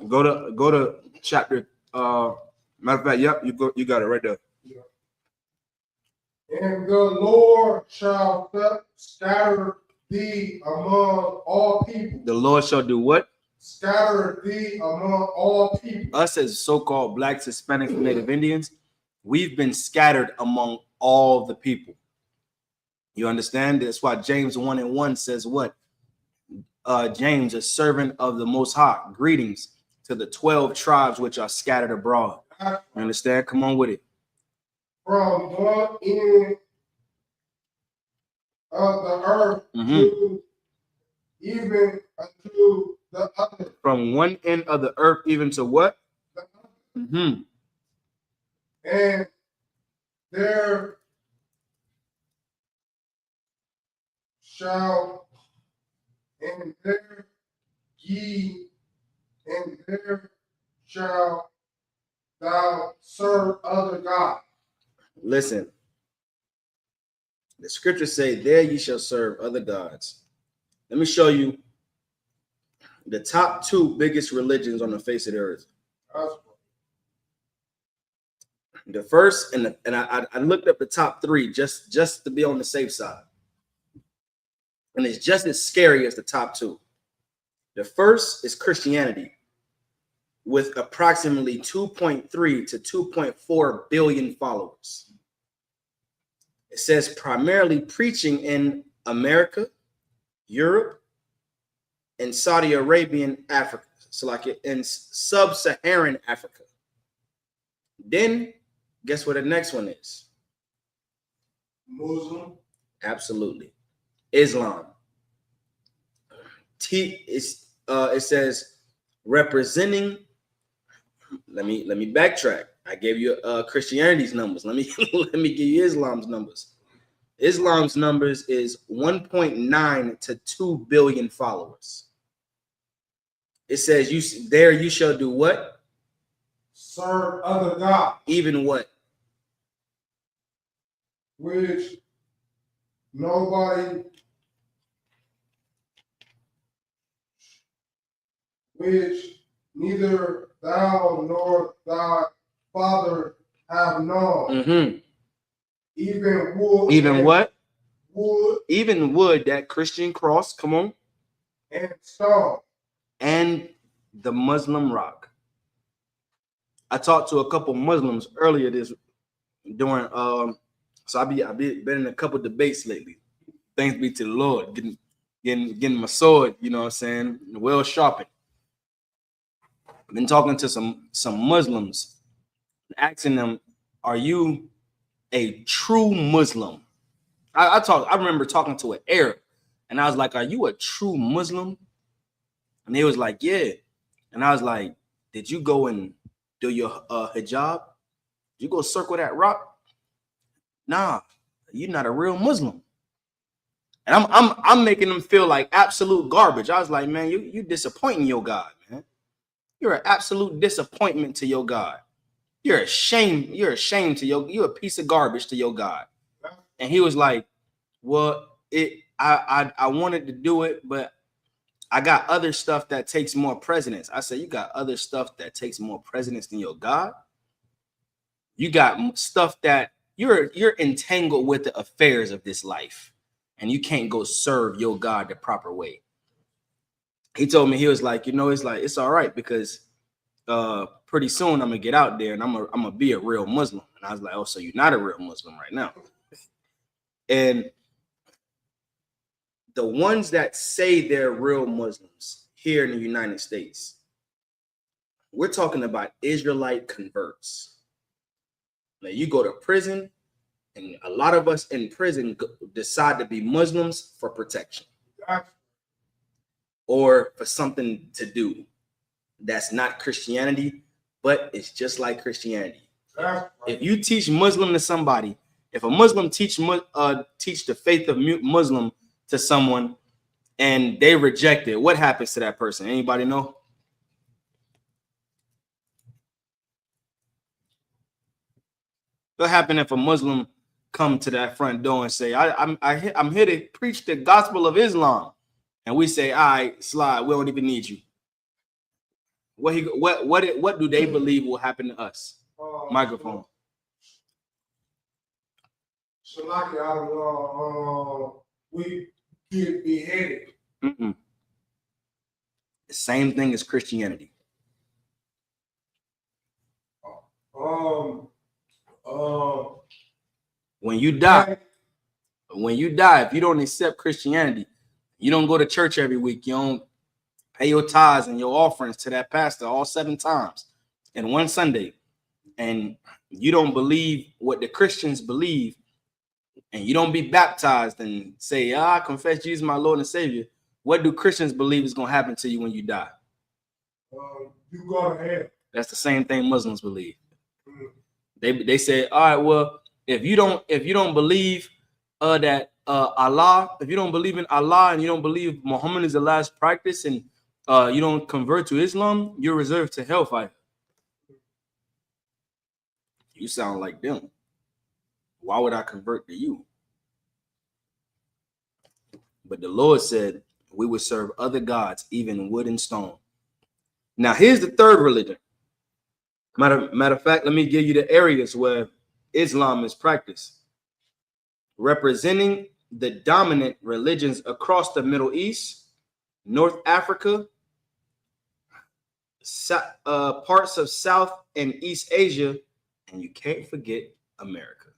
Go to chapter. Matter of fact, yep, you got it right there. Yeah. And the Lord shall scatter thee among all people. The Lord shall do what? Scatter thee among all people. Us as so-called Blacks, Hispanics, and Native Indians, we've been scattered among all the people. You understand? That's why James 1:1 says what? James, a servant of the Most High, greetings to the 12 tribes which are scattered abroad. You understand? Come on with it. From one end of the earth to even unto the other. From one end of the earth even to what? The other. And there shall, and there ye, and there shall thou serve other gods. Listen, the scriptures say, there ye shall serve other gods. Let me show you the top 2 biggest religions on the face of the earth. The first, and I looked up the top 3 just to be on the safe side. And it's just as scary as the top 2. The first is Christianity, with approximately 2.3 to 2.4 billion followers. It says primarily preaching in America, Europe, and Saudi Arabian Africa. So like in sub-Saharan Africa. Then guess what the next one is? Muslim. Absolutely. Islam. It says representing. Let me backtrack. I gave you Christianity's numbers. Let me give you Islam's numbers. Islam's numbers is 1.9 to 2 billion followers. It says you shall do what? Serve other gods. Even what? Which nobody, which neither thou nor thy father have known. Even wood. Even what? Wood. Even wood, that Christian cross, come on. And stone. And the Muslim rock. I talked to a couple Muslims earlier during so I've been in a couple debates lately. Thanks be to the Lord, getting my sword, you know what I'm saying, well sharpened. I've been talking to some Muslims, asking them, are you a true Muslim? I remember talking to an Arab, and I was like, are you a true Muslim? And they was like, yeah. And I was like, did you go and do your hijab? Did you go circle that rock? Nah, you're not a real Muslim. And I'm making them feel like absolute garbage. I was like, man, you disappointing your God, man. You're an absolute disappointment to your God. You're ashamed to you're a piece of garbage to your God. And he was like, well, I wanted to do it, but I got other stuff that takes more precedence. I said, you got other stuff that takes more precedence than your God? You got stuff that you're entangled with the affairs of this life, and you can't go serve your God the proper way. He told me, he was like, it's all right, because pretty soon I'm gonna get out there and I'm gonna be a real Muslim. And I was like, oh, so you're not a real Muslim right now. And the ones that say they're real Muslims here in the United States, we're talking about Israelite converts. Now you go to prison, and a lot of us in prison decide to be Muslims for protection or for something to do that's not Christianity, but it's just like Christianity. If you teach Muslim to somebody, if a Muslim teach the faith of Muslim to someone and they reject it, what happens to that person? Anybody know? What happens if a Muslim come to that front door and say, I'm here to preach the gospel of Islam, and we say, all right, slide, we don't even need you. What do they believe will happen to us? Microphone. Shalaki, I don't know. We get beheaded. The same thing as Christianity. When you die, if you don't accept Christianity, you don't go to church every week, you don't pay your tithes and your offerings to that pastor all 7 times in one Sunday, and you don't believe what the Christians believe, and you don't be baptized and say, I confess Jesus my Lord and Savior, what do Christians believe is going to happen to you when you die? You go to hell. That's the same thing Muslims believe. They say, all right, well, if you don't believe that Allah, if you don't believe in Allah and you don't believe Muhammad is the last practice, and you don't convert to Islam, you're reserved to hellfire. You sound like them. Why would I convert to you? But the Lord said we would serve other gods, even wood and stone. Now, here's the third religion. Matter of fact, let me give you the areas where Islam is practiced. Representing the dominant religions across the Middle East, North Africa, parts of South and East Asia, and you can't forget America.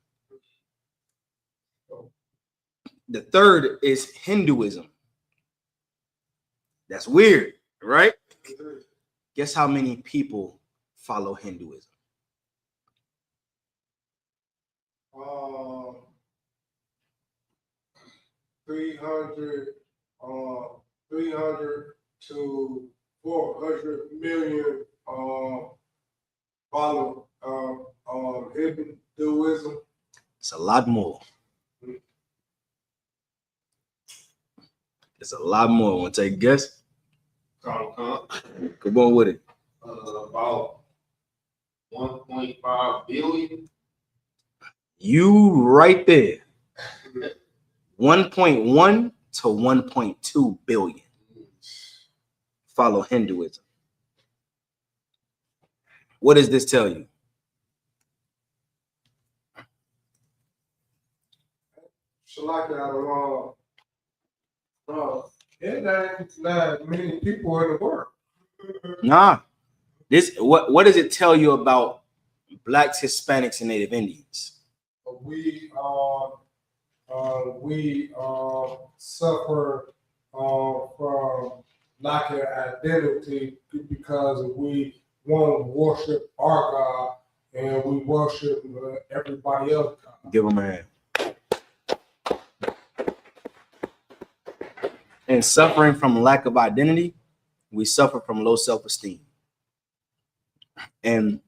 The third is Hinduism. That's weird, right? Guess how many people follow Hinduism? 300 to 400 million follow Hinduism. It's a lot more. It's a lot more. Want to take a guess? Come on with it. About 1.5 billion. You right there. 1.1 to 1.2 billion follow Hinduism. What does this tell you? It ain't that many people in the world. Nah. What does it tell you about Blacks, Hispanics, and Native Indians? We suffer from lack of identity because we want to worship our God and we worship everybody else. Give them a hand. And suffering from lack of identity, we suffer from low self-esteem. And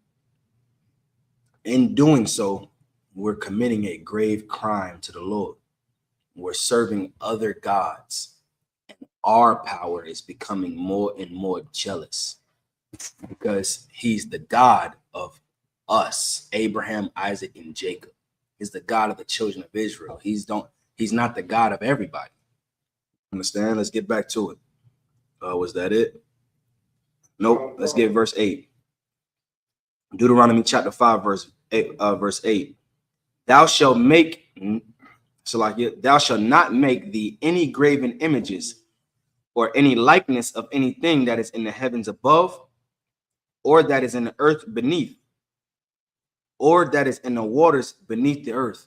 in doing so, we're committing a grave crime to the Lord. We're serving other gods. And our power is becoming more and more jealous because he's the God of us, Abraham, Isaac, and Jacob. He's the God of the children of Israel. He's not the God of everybody. Understand? Let's get back to it. Was that it? Nope. Let's get verse 8. Deuteronomy chapter 5, verse 8. Thou shalt not make thee any graven images or any likeness of anything that is in the heavens above, or that is in the earth beneath, or that is in the waters beneath the earth.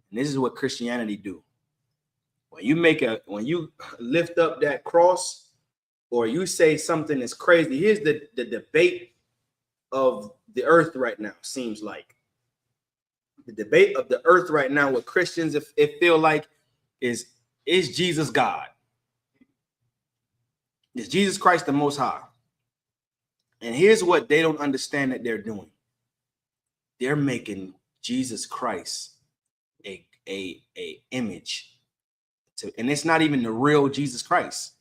And this is what Christianity do. When you lift up that cross, or you say something that's crazy, here's the debate of the earth right now. Seems like the debate of the earth right now with Christians, if it feel like is Jesus God? Is Jesus Christ the Most High? And here's what they don't understand that they're doing. They're making Jesus Christ a image. And it's not even the real Jesus Christ.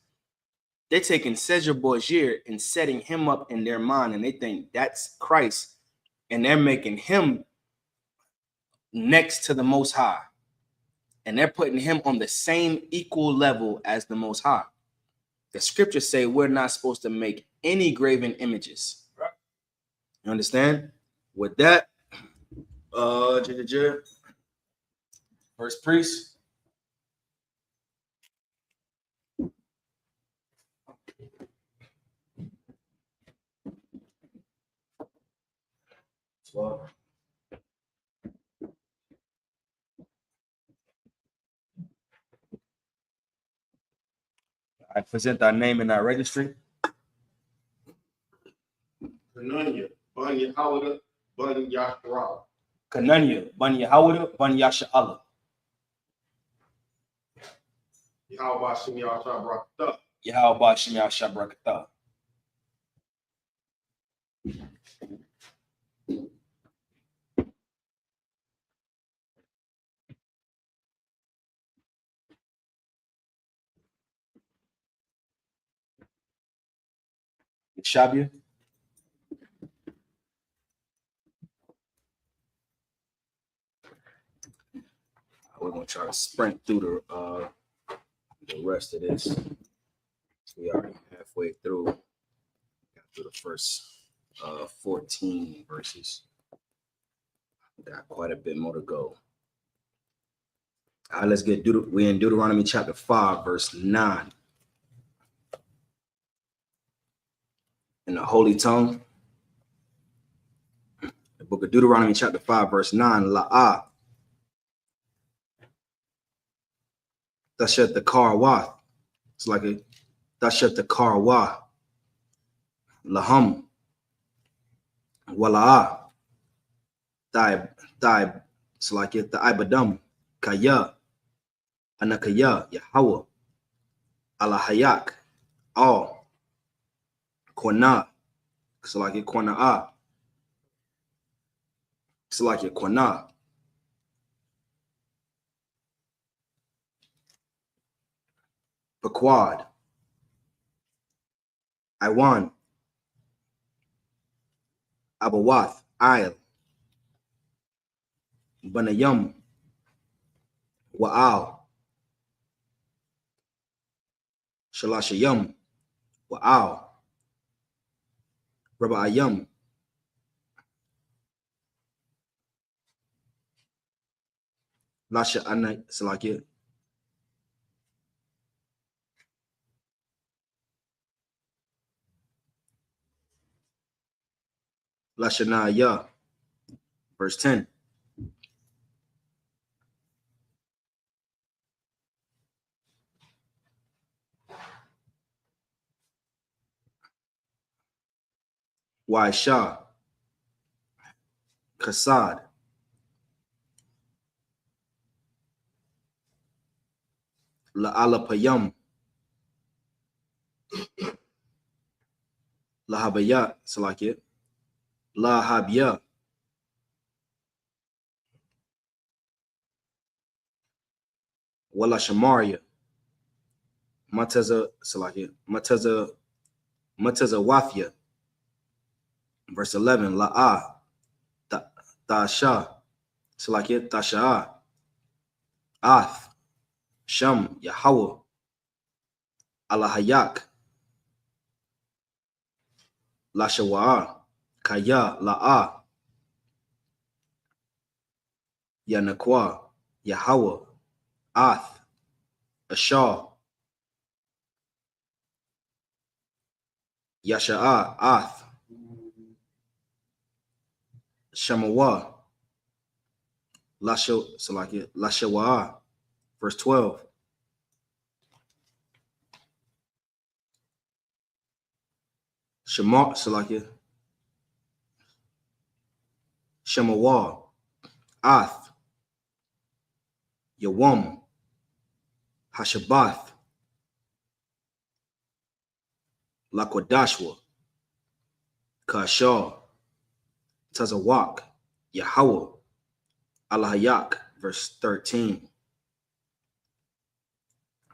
They're taking Caesar Borgia and setting him up in their mind, and they think that's Christ, and they're making him next to the Most High, and they're putting him on the same equal level as the Most High. The scriptures say we're not supposed to make any graven images. You understand? With that, first priest. present thy name in thy registry. Kanunya, Banya Hawada, Banya Yashara. Kananya, Banya Hawada, Banya Sha'ala. Yahweh Shem Yahshua Barakatah. Yahweh Shem Yahshua Barakatah. Shabia. We're gonna try to sprint through the rest of this. We already halfway through. Got through the first 14 verses. Got quite a bit more to go. All right, let's get we're in Deuteronomy chapter 5, verse 9. In the Holy Tongue. The book of Deuteronomy chapter 5, verse 9. La'ah. Tashet the Karwa. It's like a Tashet the Karwa. Laham. Wala'ah. Thaib. It's like it. The Ibadam. Kaya. Anakaya. Yahweh. Alahayak. All. Kwana. It's like it. Kwana'ah. It's like it. Kwana. Pequod. Iwan. Abawath. Isle. Banayam. Wa'al. Shalashayam. Wa'al. Raba'ayam. Lasha Anna Salakia. Lashanaya. Verse 10. Waisha. Kasad. La'alapayam. Lahabaya. Salakia. Lahabya. Wala Shamaria. Mateza Salakia. Mateza Wafia. Verse 11. La'ah. Tasha. Salakia. Tasha. Ath. Sham. Yahweh. Alahayak. Lashawa'ah. Kaya. La'ah. Yanakwa. Yahweh. Ath. Ashar. Yasha'ah. Ath. Shamawa. Lashawa'ah. Verse 12. Shema Salakia. Shemawa. Ath. Yawam. Hashabath. Lakwadashwa. Kashar. Tazawak. Yahweh. Alahayak. Verse 13.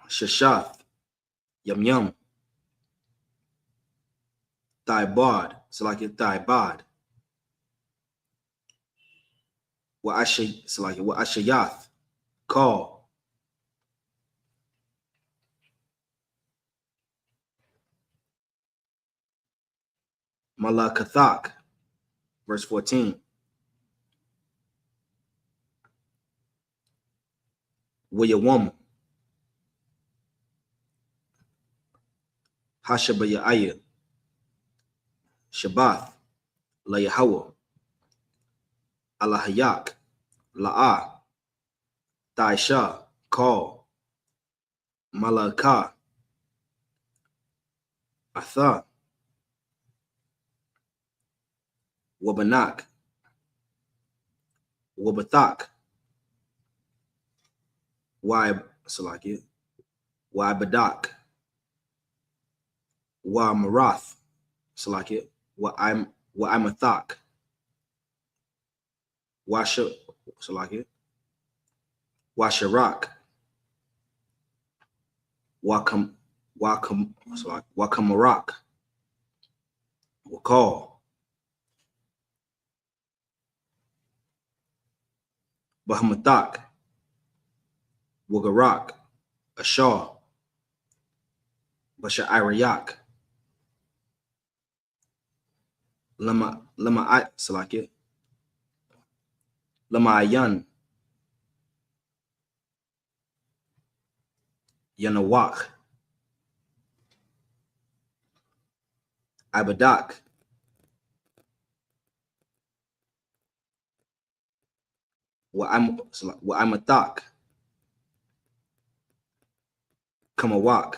Shashath. Yam. Thaibad. Salakia. Thaibad. Wa'ashayath. Call. Malakathak. Verse 14. Wayawam. Hashabayaya. Shabath. La Yahweh. Alahayak. La'ah. Taisha. Call. Malakah. Atha, Wabanak, Wabathak, Salakia, Wabadak, Wamarath, Salakia, Waimathak, Washa, Salakia, Washarak, Wakamarak, Wakal, Bahamathak, Wagarak, Ashar, Basha'irayak, Lama Salakia, Lamayan, Yanawak, Abadak, Wa'amathak, Kamawak.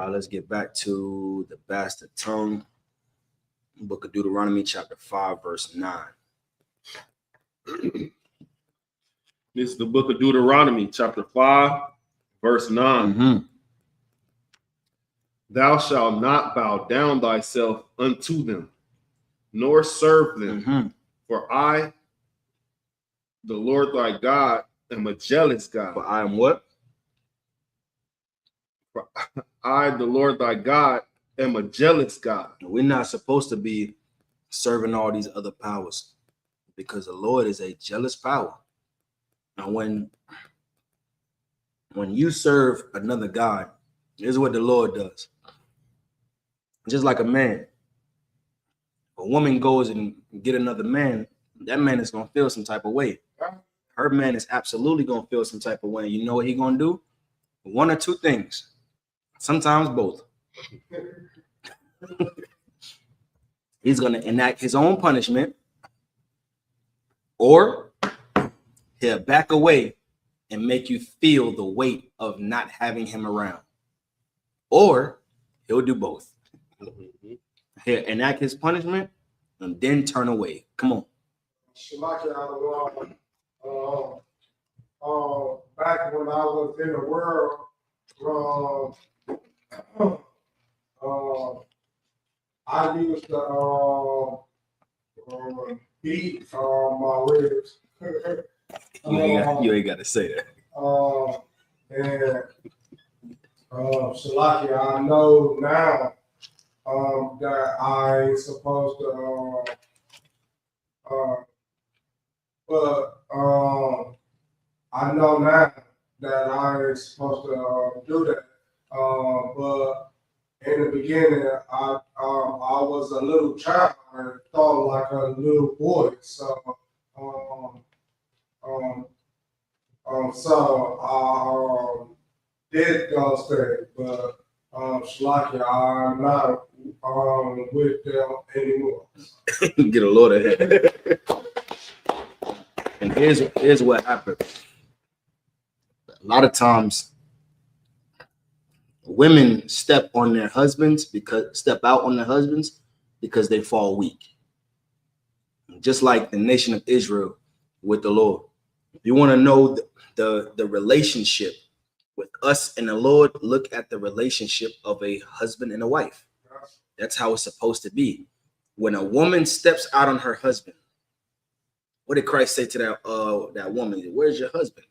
Let's get back to the bastard tongue. Book of Deuteronomy, chapter 5, verse 9. This is the book of Deuteronomy, chapter 5, verse 9. Mm-hmm. Thou shalt not bow down thyself unto them, nor serve them. Mm-hmm. For I, the Lord thy God, am a jealous God. For I am what? For I, the Lord thy God, am a jealous God. We're not supposed to be serving all these other powers because the Lord is a jealous power. And when you serve another God, this is what the Lord does. Just like a man. A woman goes and get another man, that man is going to feel some type of way. Her man is absolutely going to feel some type of way. You know what he's going to do? One or two things. Sometimes both. He's going to enact his own punishment, or he'll back away and make you feel the weight of not having him around. Or he'll do both. He'll enact his punishment and then turn away. Come on. Back when I was in the world, I used to beat my ribs. You ain't got to say that. And Shalakia, I know now that I supposed to, but I know now that I ain't supposed to do that. But in the beginning, I was a little child and thought like a little boy. So did those things, but Shalakia, I'm not with them anymore. Get a load of that. And here's what happened. A lot of times women step out on their husbands because they fall weak. Just like the nation of Israel with the Lord. If you want to know the relationship with us and the Lord, look at the relationship of a husband and a wife. That's how it's supposed to be. When a woman steps out on her husband, what did Christ say to that woman? Where's your husband?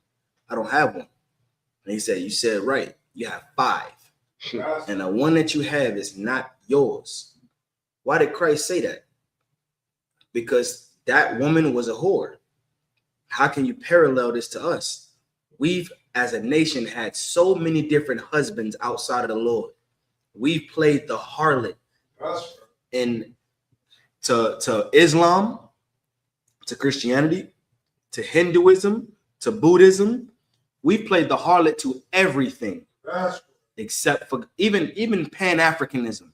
I don't have one. And he said, you said right. You have 5. And the one that you have is not yours. Why did Christ say that? Because that woman was a whore. How can you parallel this to us? We've, as a nation, had so many different husbands outside of the Lord. We've played the harlot to Islam, to Christianity, to Hinduism, to Buddhism. We played the harlot to everything, except for even Pan-Africanism.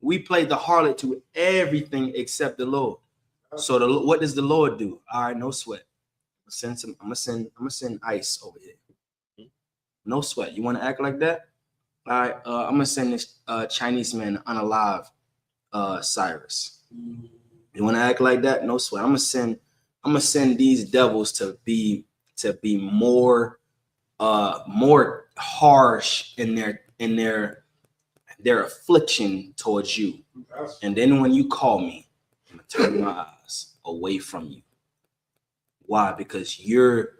We played the harlot to everything except the Lord. So what does the Lord do? All right, no sweat. I'm gonna send ice over here. No sweat. You want to act like that? All right. I'm gonna send this Chinese man unalive Cyrus. You want to act like that? No sweat. I'm gonna send these devils to be more harsh in their affliction towards you. And then when you call me, I'm gonna turn my eyes away from you. Why? Because you're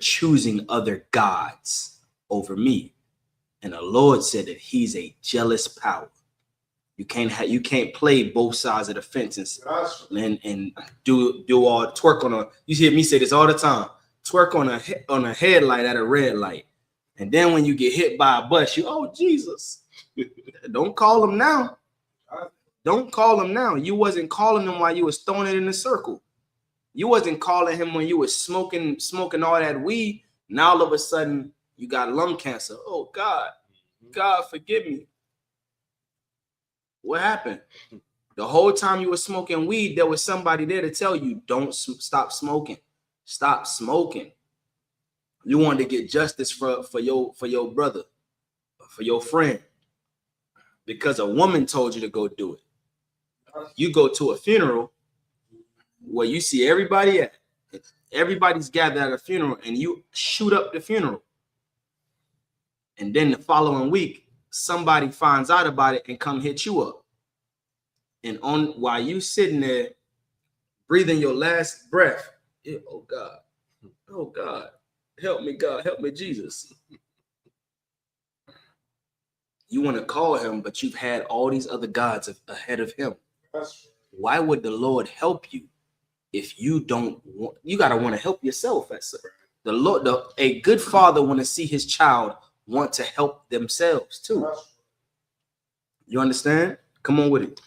choosing other gods over me. And the Lord said that he's a jealous power. You can't play both sides of the fence and do all twerk on a. You hear me say this all the time. Twerk on a headlight at a red light, and then when you get hit by a bus, oh Jesus! Don't call him now. Don't call him now. You wasn't calling him while you was throwing it in a circle. You wasn't calling him when you was smoking all that weed. Now all of a sudden you got lung cancer. Oh God, God forgive me. What happened? The whole time you were smoking weed, there was somebody there to tell you, don't stop smoking. Stop smoking. You wanted to get justice for your brother, for your friend, because a woman told you to go do it. You go to a funeral where you see everybody's gathered at a funeral, and you shoot up the funeral. And then the following week, somebody finds out about it and come hit you up. And while you sitting there breathing your last breath, oh God, help me, God, help me, Jesus. You want to call him, but you've had all these other gods ahead of him. Why would the Lord help you if you don't want? You got to want to help yourself. The Lord, a good father want to see his child want to help themselves too. You understand? Come on with it.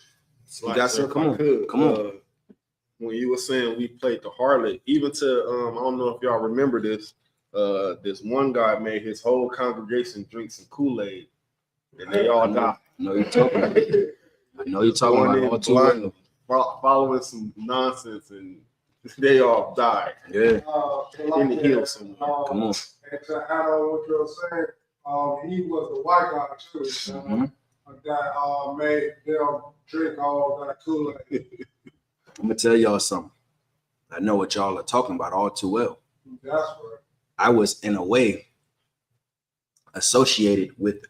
You got some? Come on. When you were saying we played the harlot, even to I don't know if y'all remember this. This one guy made his whole congregation drink some Kool-Aid, and they all died. I know you're talking about all too well. Following some nonsense, and they all died. Yeah. In the hills somewhere. Come on. And to add on what you're saying, he was a white guy too. That made them drink all that Kool-Aid. I'm gonna tell y'all something. I know what y'all are talking about all too well. That's right. I was in a way associated with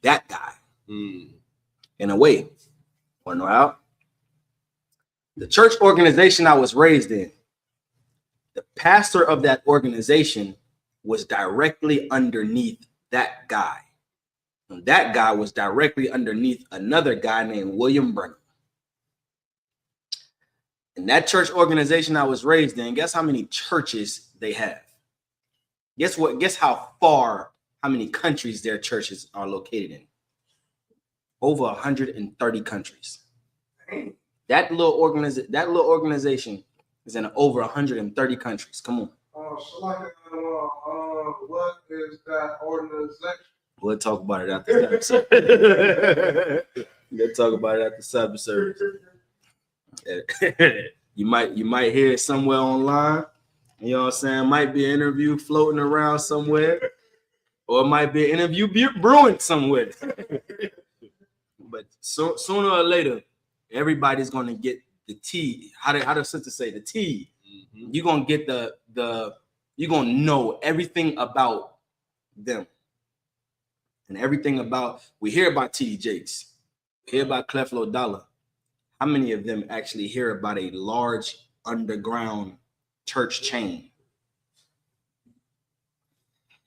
that guy. In a way. Want to know how? The church organization I was raised in, the pastor of that organization was directly underneath that guy. And that guy was directly underneath another guy named William Brennan. And that church organization I was raised in, guess how many churches they have? Guess what? Guess how many countries their churches are located in? Over 130 countries. That little organization is in over 130 countries. Come on. What is that organization? We'll talk about it after the We'll talk about it after Sabbath service. You might hear it somewhere online. You know what I'm saying? Might be an interview floating around somewhere, or it might be an interview brewing somewhere. But sooner or later, everybody's gonna get the tea. How the sister say the tea? You're gonna get you're gonna know everything about them. And everything about, we hear about T.D. Jakes, we hear about Creflo Dollar. How many of them actually hear about a large underground church chain?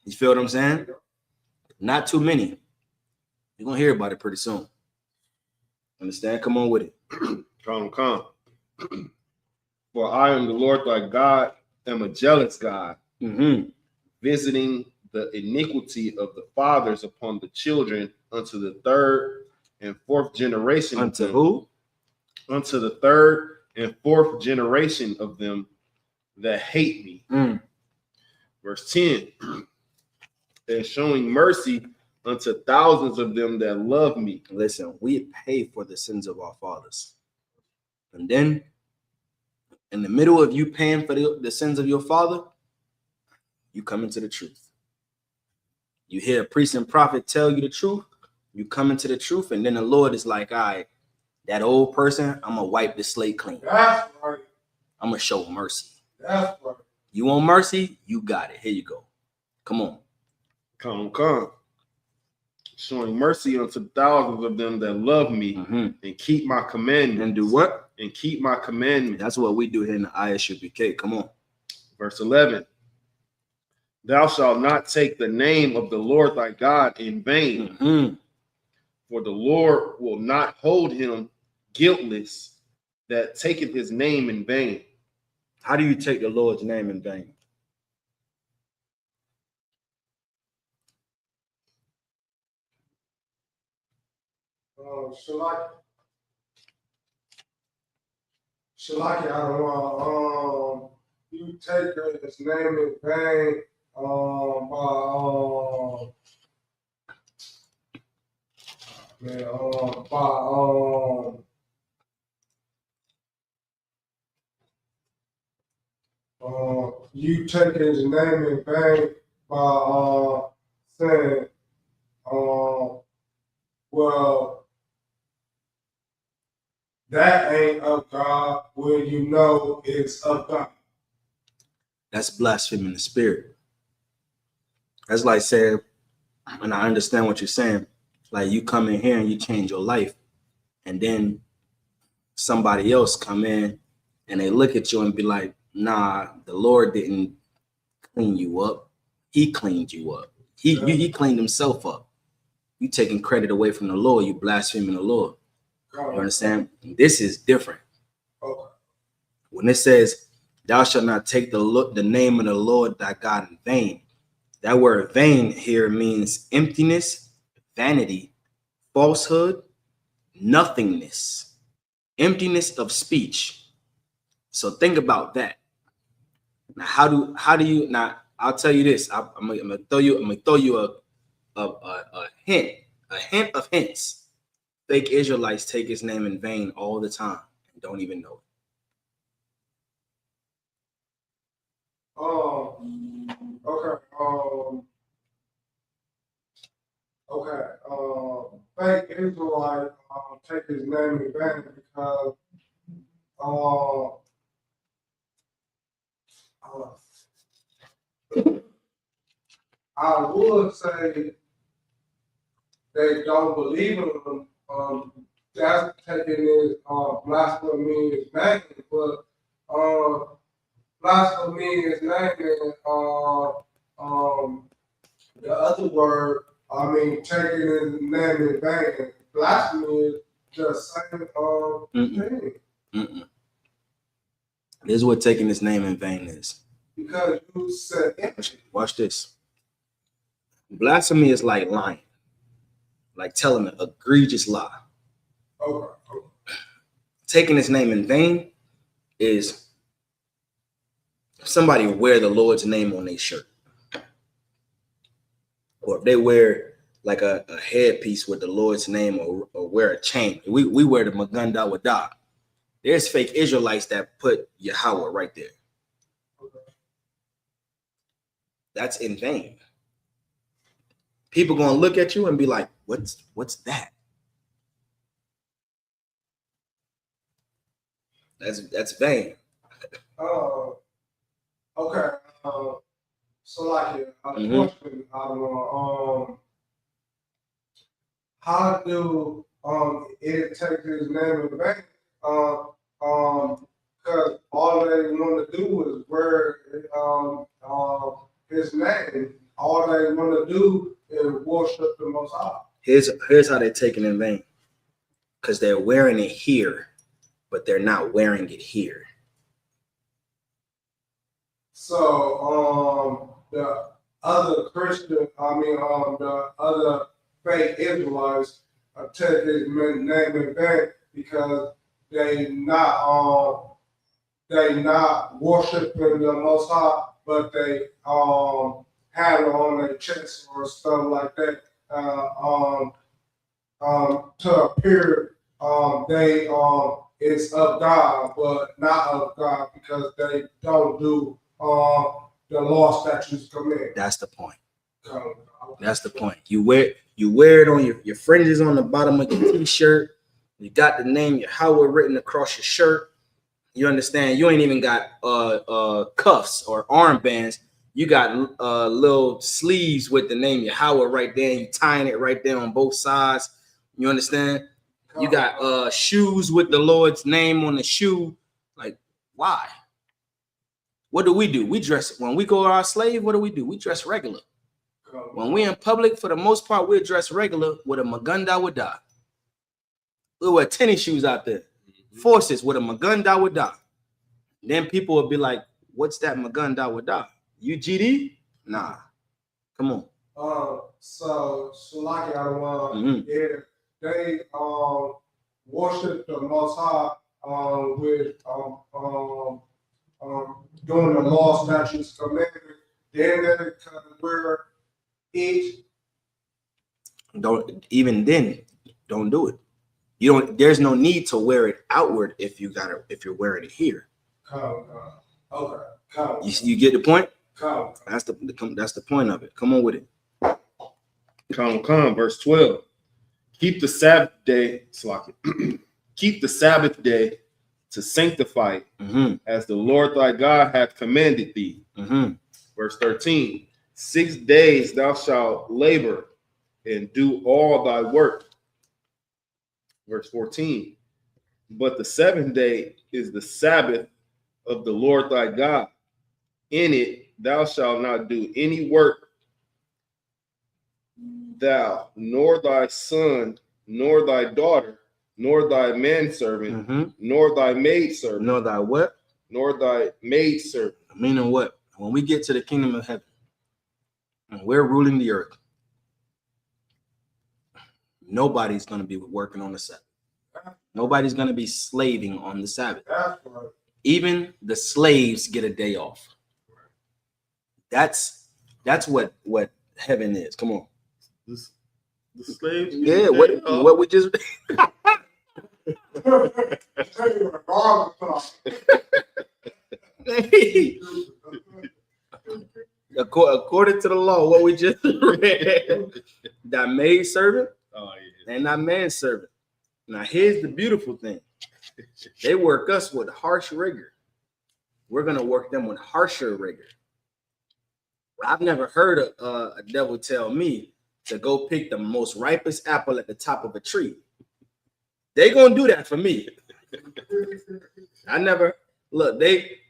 You feel what I'm saying? Not too many. You're going to hear about it pretty soon. Understand? Come on with it. Come. For I am the Lord thy God, am a jealous God, visiting the iniquity of the fathers upon the children unto the third and fourth generation. Unto who? Unto the third and fourth generation of them that hate me. Verse 10. And showing mercy unto thousands of them that love me. Listen, we pay for the sins of our fathers. And then, in the middle of you paying for the sins of your father, you come into the truth. You hear a priest and prophet tell you the truth, you come into the truth, and then the Lord is like, all right, that old person, I'm gonna wipe the slate clean. That's right. I'm gonna show mercy. That's right. You want mercy? You got it. Here you go. Come on. Come. Showing mercy unto thousands of them that love me and keep my commandments. And do what? And keep my commandments. That's what we do here in the I.S.U.P.K. Come on. Verse 11. Thou shalt not take the name of the Lord thy God in vain, for the Lord will not hold him guiltless that taketh his name in vain. How do you take the Lord's name in vain? Shalaki, I don't know. You take his name in vain you take his name in vain by saying, well, that ain't of God when you know it's of God. That's blaspheming the spirit. That's like saying, and I understand what you're saying, like you come in here and you change your life, and then somebody else come in and they look at you and be like, nah, the Lord didn't clean you up. He cleaned you up. He cleaned himself up. You taking credit away from the Lord. You blaspheming the Lord. You understand? This is different. Okay. When it says, thou shalt not take the name of the Lord thy God in vain, that word vain here means emptiness, vanity, falsehood, nothingness, emptiness of speech. So think about that. Now, how do you now? I'll tell you this. I'm gonna throw you a hint of hints. Fake Israelites take his name in vain all the time and don't even know it. Fake Israelite take his name in vain because I would say they don't believe in him. That's taking his blasphemy his name, but blasphemy his name is the other word. I mean, taking his name in vain. Blasphemy is the same thing. This is what taking his name in vain is. Because you said empty. Watch this. Blasphemy is like lying, like telling an egregious lie. Okay. Taking his name in vain is somebody wear the Lord's name on their shirt, or if they wear like a headpiece with the Lord's name, or wear a chain. We wear the Maganda Wada. There's fake Israelites that put Yahweh right there. Okay. That's in vain. People gonna look at you and be like, what's that? That's vain. Okay. So like a question, I don't know. How do it take his name in vain? Because all they want to do is wear his name. All they want to do is worship the Most High. Here's how they're taking it in vain. Because they're wearing it here, but they're not wearing it here. So the other Christian, the other fake Israelites take his name in vain because they not worshiping the Most High, but they have it on their chest or stuff like that to appear they it's of God, but not of God because they don't do the law, statutes, commandments. That's the point. That's the point. You wear it on your fringes on the bottom of your t-shirt. You got the name Yahweh written across your shirt. You understand? You ain't even got cuffs or armbands. You got little sleeves with the name Yahweh right there. You tying it right there on both sides. You understand? You got shoes with the Lord's name on the shoe. Like, why? What do? We dress when we go to our slave. What do? We dress regular. When we in public, for the most part, we dress regular with a maganda wada. We wear tennis shoes out there. Forces with a maganda wada. Then people will be like, "What's that maganda wada? You GD? Nah, come on." So like yeah, they worship the Most High with doing the law, statutes, commandments. Then they wear it. Don't do it. You don't. There's no need to wear it outward if you're wearing it here. Okay. You get the point? That's the point of it. Come on with it. Come. Verse 12. Keep the Sabbath day. Keep the Sabbath day to sanctify it, as the Lord thy God hath commanded thee. Verse 13. 6 days thou shalt labor and do all thy work. Verse 14. But the seventh day is the Sabbath of the Lord thy God. In it thou shalt not do any work, thou, nor thy son, nor thy daughter, nor thy manservant, nor thy maidservant. Nor thy what? Nor thy maidservant. Meaning what? When we get to the kingdom of heaven, and we're ruling the earth, nobody's going to be working on the Sabbath. Nobody's going to be slaving on the Sabbath. Even the slaves get a day off. That's what heaven is. Come on. The slaves? Yeah, what we just according to the law, what we just read, that maid servant and that man servant. Now, here's the beautiful thing. They work us with harsh rigor. We're going to work them with harsher rigor. I've never heard a devil tell me to go pick the most ripest apple at the top of a tree. They going to do that for me.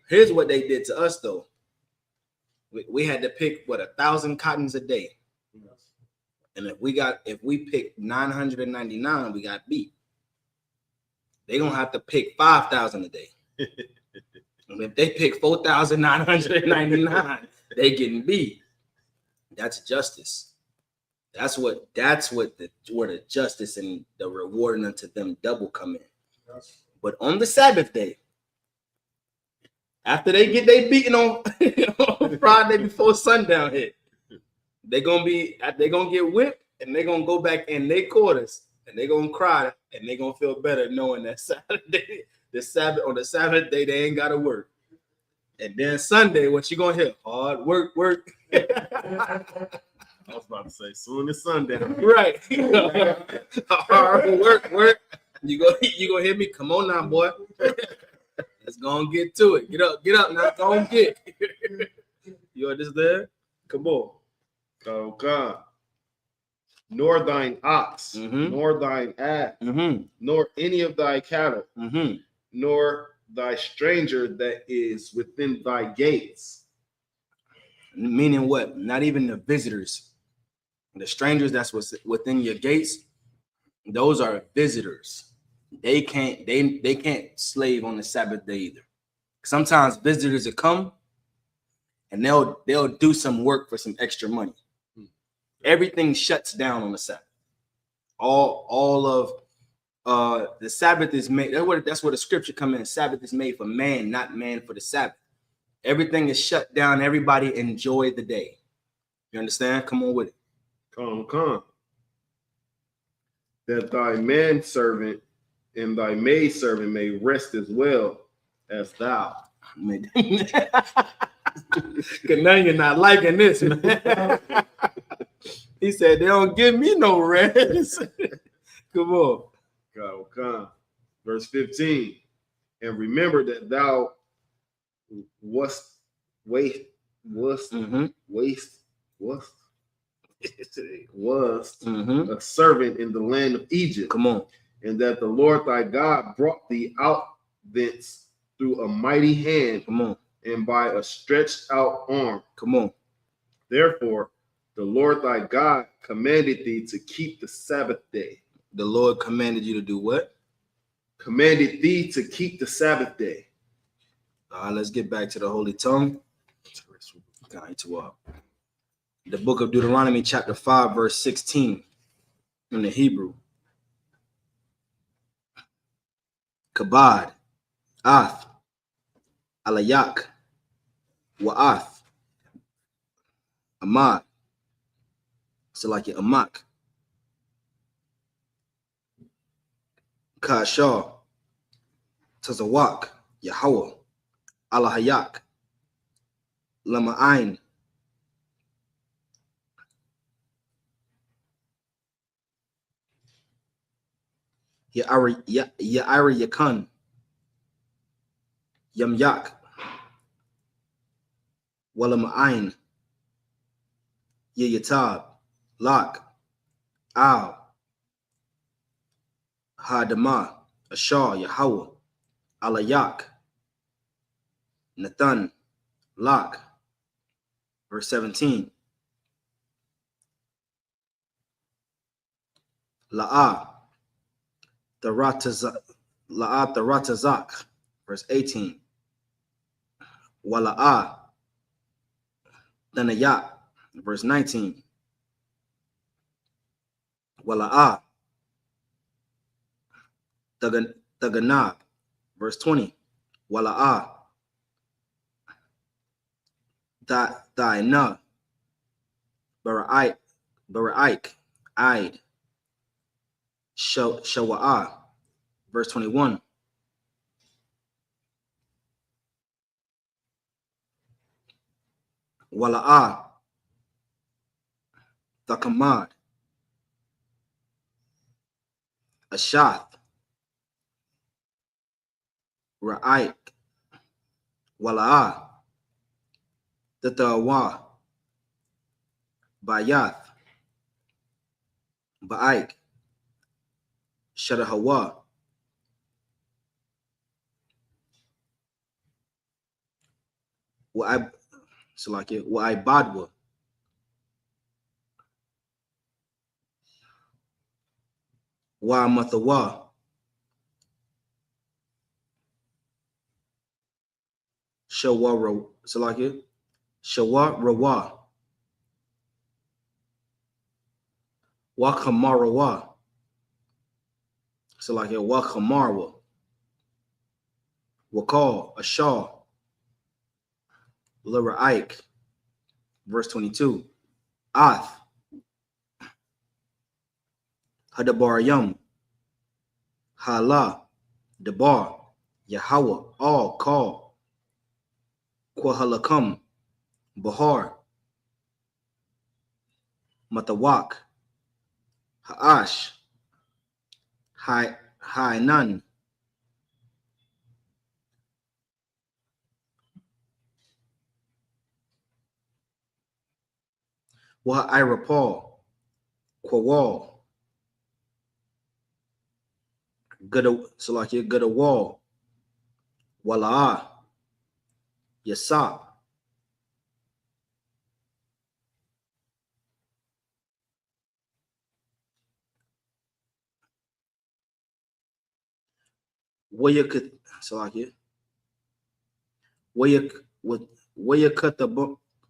Here's what they did to us, though. We had to pick 1,000 cottons a day. And if we picked 999, we got beat. They're gonna have to pick 5,000 a day. And if they pick 4,999, they getting beat. That's justice. That's where the justice and the rewarding unto them double come in. But on the Sabbath day, after they get they beating on Friday before sundown hit, they're gonna get whipped and they're gonna go back in their quarters and they're gonna cry and they're gonna feel better knowing that Saturday, on the Sabbath day, they ain't gotta work. And then Sunday, what you gonna hear? Hard work. I was about to say soon as sundown. Right. Hard work. You gonna hear me? Come on now, boy. Let's go and get to it. Get up now. Go and get. You understand? Come on. Oh God. Nor thine ox, nor thine ass, nor any of thy cattle, nor thy stranger that is within thy gates. Meaning what? Not even the visitors. The strangers that's within your gates, those are visitors. They can't slave on the Sabbath day either. Sometimes visitors will come and they'll do some work for some extra money. Everything shuts down on the Sabbath. All of the Sabbath is made. That's where the scripture comes in. Sabbath is made for man, not man for the Sabbath. Everything is shut down. Everybody enjoy the day. You understand? Come on with it. Come. That thy manservant and thy maidservant may rest as well as thou. Cause now you're not liking this, man. He said they don't give me no rest. Come on. God, come. Verse 15. And remember that thou wast a servant in the land of Egypt. Come on. And that the Lord thy God brought thee out thence through a mighty hand. Come on. And by a stretched out arm. Come on. Therefore, the Lord thy God commanded thee to keep the Sabbath day. The Lord commanded you to do what? Commanded thee to keep the Sabbath day. All right, let's get back to the Holy Tongue. The book of Deuteronomy, chapter 5, verse 16 in the Hebrew. Kabad, Ath, Alayak, Wa'ath, Amad. So like it, Amak. Kashah, Tazawak, Yahweh, Alahayak, Lama'ain, Ya'ari Yakan, Yamyak, Walama'ain, Yayatab, Lak, Al, Hadamah, Ashar, Yahweh, Alayak, Nathan, Lak. Verse 17. La'ah, Taratazak. Verse 18. Wala'ah, Thanayat. Verse 19. Wala'ah, Taganab. Verse 20. Wala'ah, Da'ina, Bara'ik, Aid, Shawa'ah. Verse 21. Wala'ah, Takamad, Ashath, Ra'ik, Wala'ah, Tatawa, Bayath, Ba'ik, Shadahawa, Wa'ibadwa, Wa'amathawa, Shawarawa, Wakamarawa, Wakamarwa, Wakal, Ashar, Lira'ik. Verse 22. Ath, Hadabarayam, Hala, Debar, Yahweh, all call, Kwahalakam, Bahar, Matawak, Ha'ash, Hainan, Wa'irapal, Kwawal, Gadawal, Wala'ah, Yasap,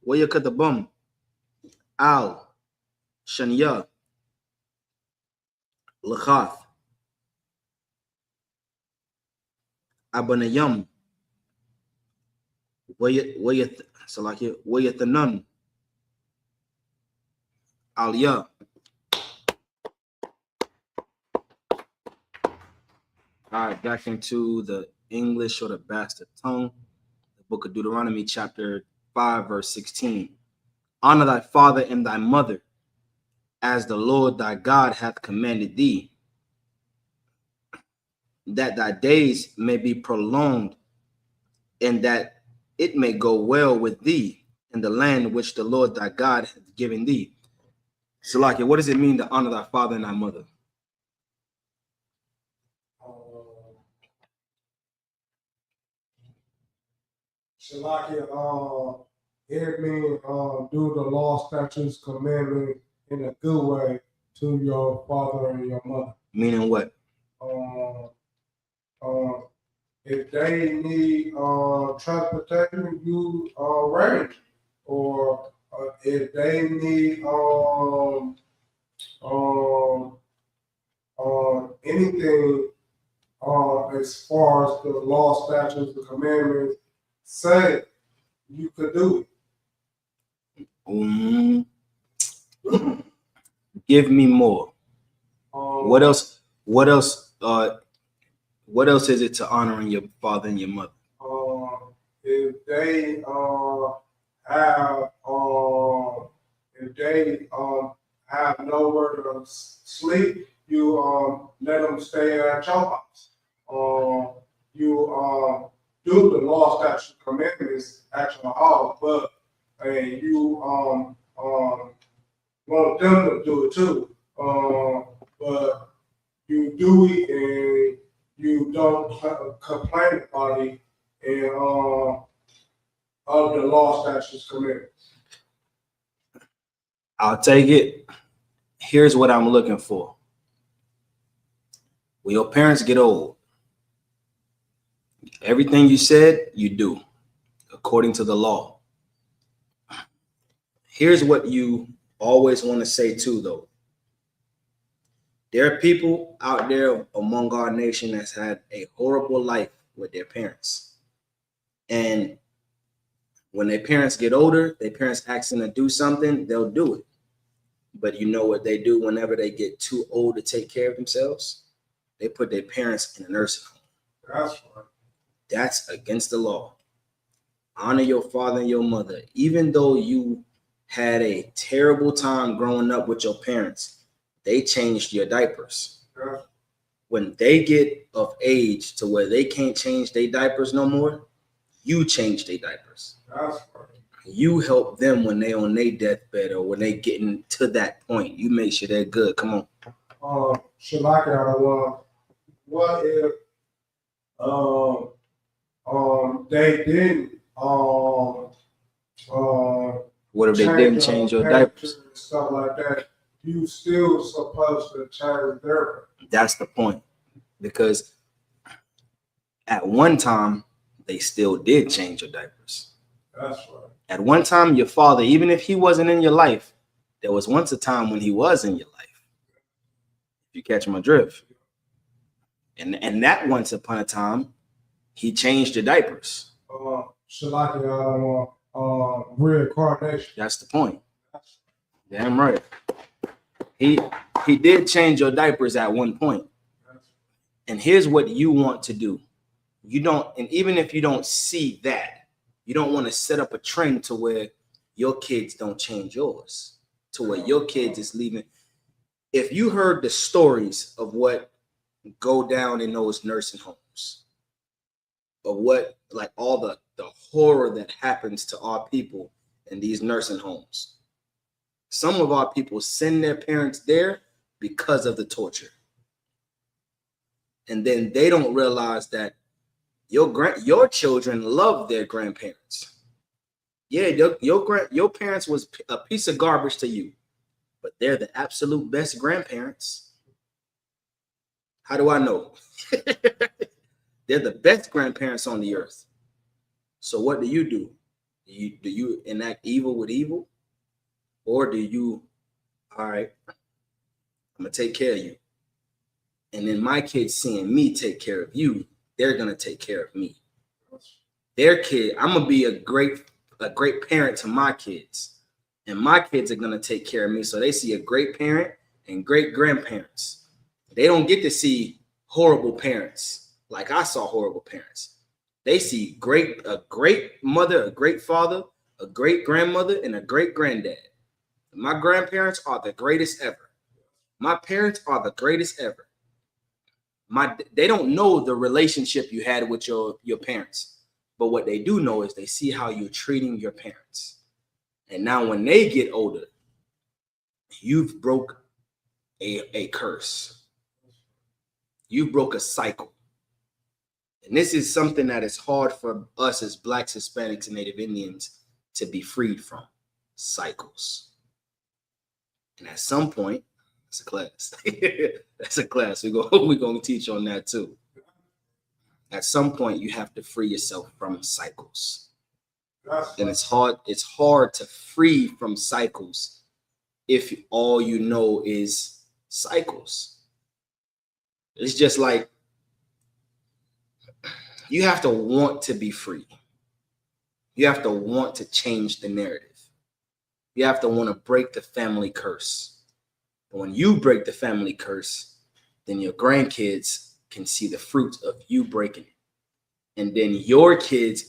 Wayakatabum, Al, Shania, Lachath, Abanayam, Wayathanun, Aliyah. All right, back into the English or the bastard tongue, the The book of Deuteronomy, chapter 5, verse 16. Honor thy father and thy mother, as the Lord thy God hath commanded thee, that thy days may be prolonged, and that it may go well with thee in the land which the Lord thy God hath given thee. Salakia, what does it mean to honor thy father and thy mother? Shalakia, it means do the law, statutes, commandments in a good way to your father and your mother. Meaning what? If they need transportation, you arrange. Or if they need anything as far as the law, statutes, the commandments say, you could do it. Give me more. What else? What else? What else is it to honoring your father and your mother? If they have nowhere to sleep, you let them stay at your house. You do the law, statutes, commandments at your house, but you want them to do it too. But you do it and you don't complain about it and of the law, statutes, commandments. I'll take it. Here's what I'm looking for. When your parents get old, everything you said, you do according to the law. Here's what you always want to say too, though. There are people out there among our nation that's had a horrible life with their parents. And when their parents get older, their parents ask them to do something, they'll do it. But you know what they do whenever they get too old to take care of themselves? They put their parents in a nursing home. That's right. That's against the law. Honor your father and your mother. Even though you had a terrible time growing up with your parents, they changed your diapers. Yeah. When they get of age to where they can't change their diapers no more, you change their diapers. That's right. You help them when they on their deathbed or when they getting to that point. You make sure they're good. Come on. Shalaka, what if they didn't what if they didn't change your diapers? Stuff like that. You still supposed to change their. That's the point. Because at one time, they still did change your diapers. That's right. At one time, your father, even if he wasn't in your life, there was once a time when he was in your life. If you catch my drift. And that once upon a time, he changed your diapers. Reincarnation. That's the point. Damn right. He did change your diapers at one point. And here's what you want to do. You don't, and even if you don't see that, you don't want to set up a trend to where your kids don't change yours, to where your kids is leaving. If you heard the stories of what go down in those nursing homes, of what, like all the horror that happens to our people in these nursing homes. Some of our people send their parents there because of the torture. And then they don't realize that your children love their grandparents. Yeah, your parents was a piece of garbage to you, but they're the absolute best grandparents. How do I know? They're the best grandparents on the earth. So what do? Do you enact evil with evil? Or do you, all right, I'm going to take care of you. And then my kids seeing me take care of you, they're going to take care of me. Their kid, I'm going to be a great parent to my kids. And my kids are going to take care of me. So they see a great parent and great grandparents. They don't get to see horrible parents like I saw horrible parents. They see a great mother, a great father, a great grandmother, and a great granddad. My grandparents are the greatest ever. My parents are the greatest ever. They don't know the relationship you had with your parents, but what they do know is they see how you're treating your parents. And now when they get older, you've broke a curse. You broke a cycle. And this is something that is hard for us as Blacks, Hispanics, and Native Indians to be freed from. Cycles. And at some point, that's a class. That's a class. We're going to teach on that too. At some point, you have to free yourself from cycles. And it's hard to free from cycles if all you know is cycles. It's just like you have to want to be free. You have to want to change the narrative. You have to want to break the family curse. And when you break the family curse, then your grandkids can see the fruit of you breaking it. And then your kids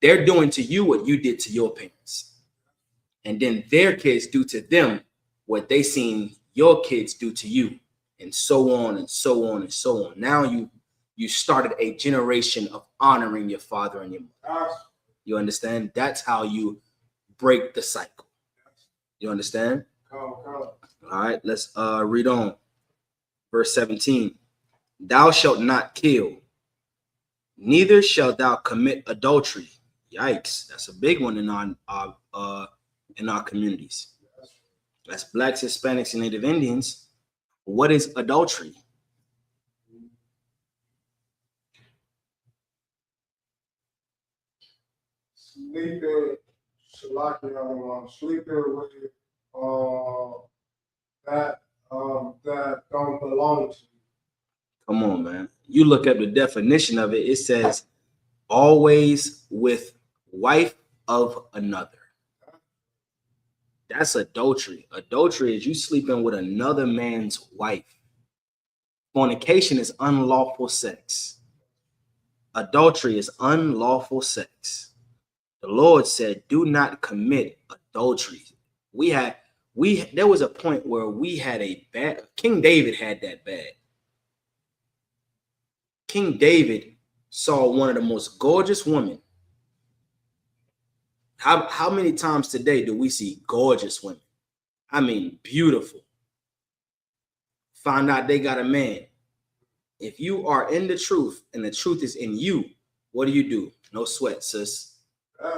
they're doing to you what you did to your parents. And then their kids do to them what they seen your kids do to you. And so on and so on and so on. Now you started a generation of honoring your father and your mother. You understand? That's how you break the cycle. You understand? All right, let's read on. Verse 17. Thou shalt not kill, neither shalt thou commit adultery. Yikes, that's a big one in our communities. That's Blacks, Hispanics, and Native Indians. What is adultery? Sleeping, sleeping with that don't belong to you. Come on, man. You look up the definition of it. It says, always with wife of another. That's adultery. Adultery is you sleeping with another man's wife. Fornication is unlawful sex. Adultery is unlawful sex. The Lord said, do not commit adultery. There was a point where we had King David had that bad. King David saw one of the most gorgeous women. How many times today do we see gorgeous women? I mean, beautiful. Find out they got a man. If you are in the truth and the truth is in you, what do? No sweat, sis. That's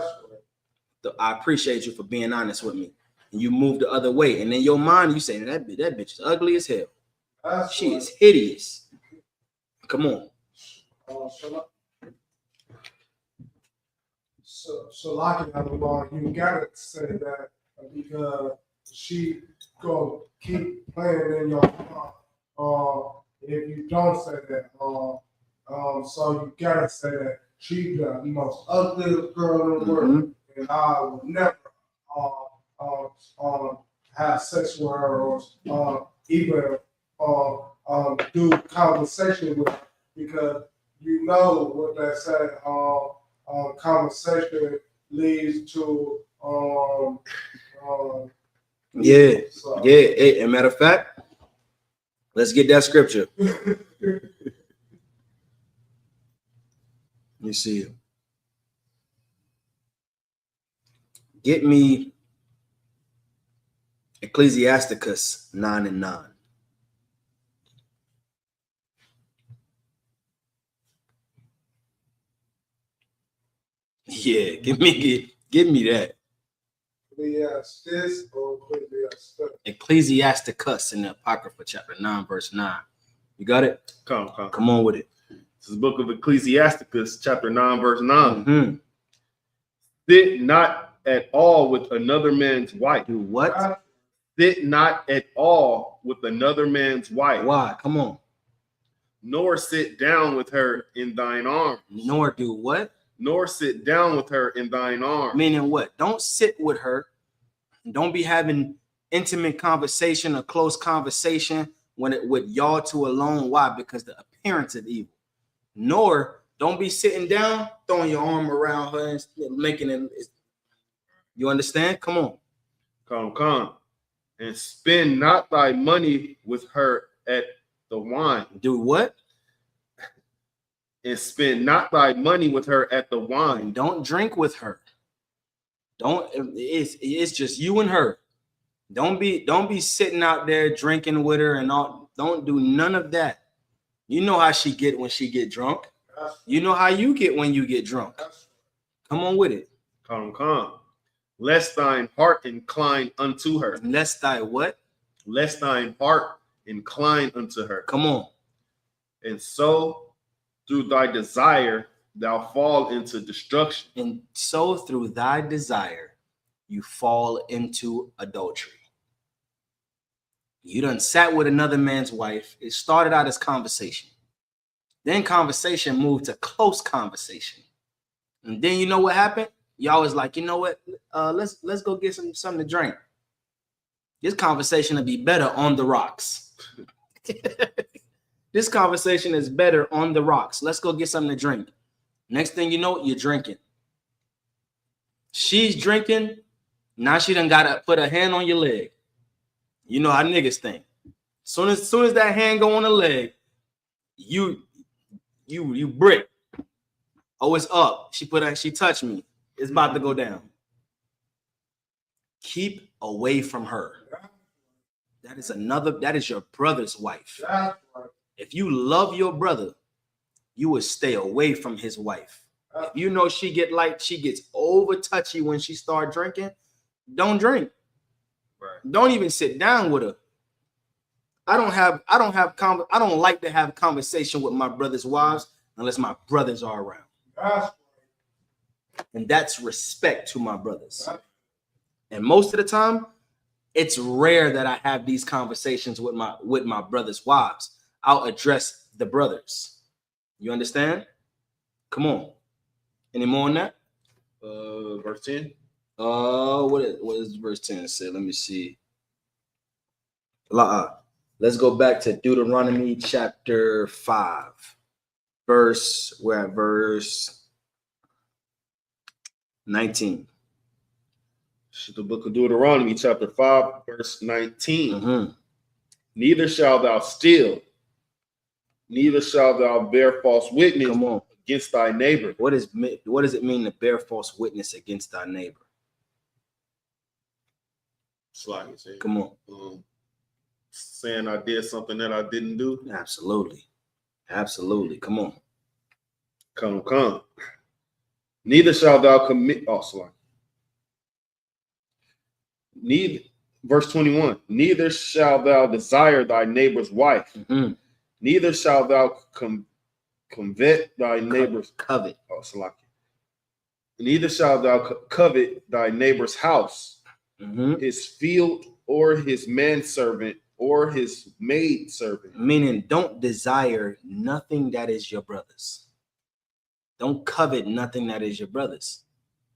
right. I appreciate you for being honest with me. And you move the other way. And in your mind, you say, that bitch is ugly as hell. She is hideous. Come on. So like you gotta say that because she gonna keep playing in your mind. If you don't say that, so you gotta say that she's the most ugliest girl in the world, and I would never have sex with her or even do conversation with her, because you know what they say, conversation leads to yeah. Hey, as a matter of fact, let's get that scripture. Let me see. Get me Ecclesiasticus 9:9. Yeah, give me that. Ecclesiasticus in the Apocrypha, chapter 9, verse 9. You got it? Come on with it. This is the book of Ecclesiasticus, chapter 9, verse 9. Sit not at all with another man's wife. Do what? Sit not at all with another man's wife. Why? Come on. Nor sit down with her in thine arms. Nor do what? Nor sit down with her in thine arms. Meaning what? Don't sit with her. Don't be having intimate conversation or close conversation with y'all two alone. Why? Because the appearance of evil. Nor Don't be sitting down, throwing your arm around her and making it. You understand? Come on. Come. And spend not thy money with her at the wine. Do what? And spend not thy money with her at the wine. Don't drink with her. Don't. It's just you and her. Don't be sitting out there drinking with her and all. Don't do none of that. You know how she get when she get drunk. You know how you get when you get drunk. Come on with it. Come. Lest thine heart incline unto her. Lest thy what? Lest thine heart incline unto her. Come on. And so through thy desire thou fall into destruction. And so through thy desire you fall into adultery. You done sat with another man's wife. It started out as conversation. Then conversation moved to close conversation. And then you know what happened? Y'all was like, you know what? Let's go get something to drink. This conversation will be better on the rocks. This conversation is better on the rocks. Let's go get something to drink. Next thing you know, you're drinking. She's drinking. Now she done got to put a hand on your leg. You know how niggas think. Soon as that hand go on the leg, you brick. Oh, it's up. She touched me. It's about to go down. Keep away from her. That is your brother's wife. If you love your brother, you would stay away from his wife. If you know she gets over touchy when she start drinking, don't drink. Right. Don't even sit down with her. I don't like to have conversation with my brother's wives unless my brothers are around. And that's respect to my brothers. And most of the time, it's rare that I have these conversations with my brothers' wives. I'll address the brothers. You understand? Come on. Any more on that? Verse 10. What is verse 10 say? Let me see. Let's go back to Deuteronomy chapter 5. We're at verse 19. The book of Deuteronomy, chapter 5, verse 19. Mm-hmm. Neither shalt thou steal, neither shalt thou bear false witness against thy neighbor. What does it mean to bear false witness against thy neighbor? Come on. Saying I did something that I didn't do. Absolutely. Come on. Come. Neither shalt thou commit. Verse 21. Neither shalt thou desire thy neighbor's wife. Mm-hmm. Neither shalt thou covet thy neighbor's covet. Neither shalt thou covet thy neighbor's house, mm-hmm. his field, or his manservant, or his maid servant. Meaning, don't desire nothing that is your brother's. Don't covet nothing that is your brother's.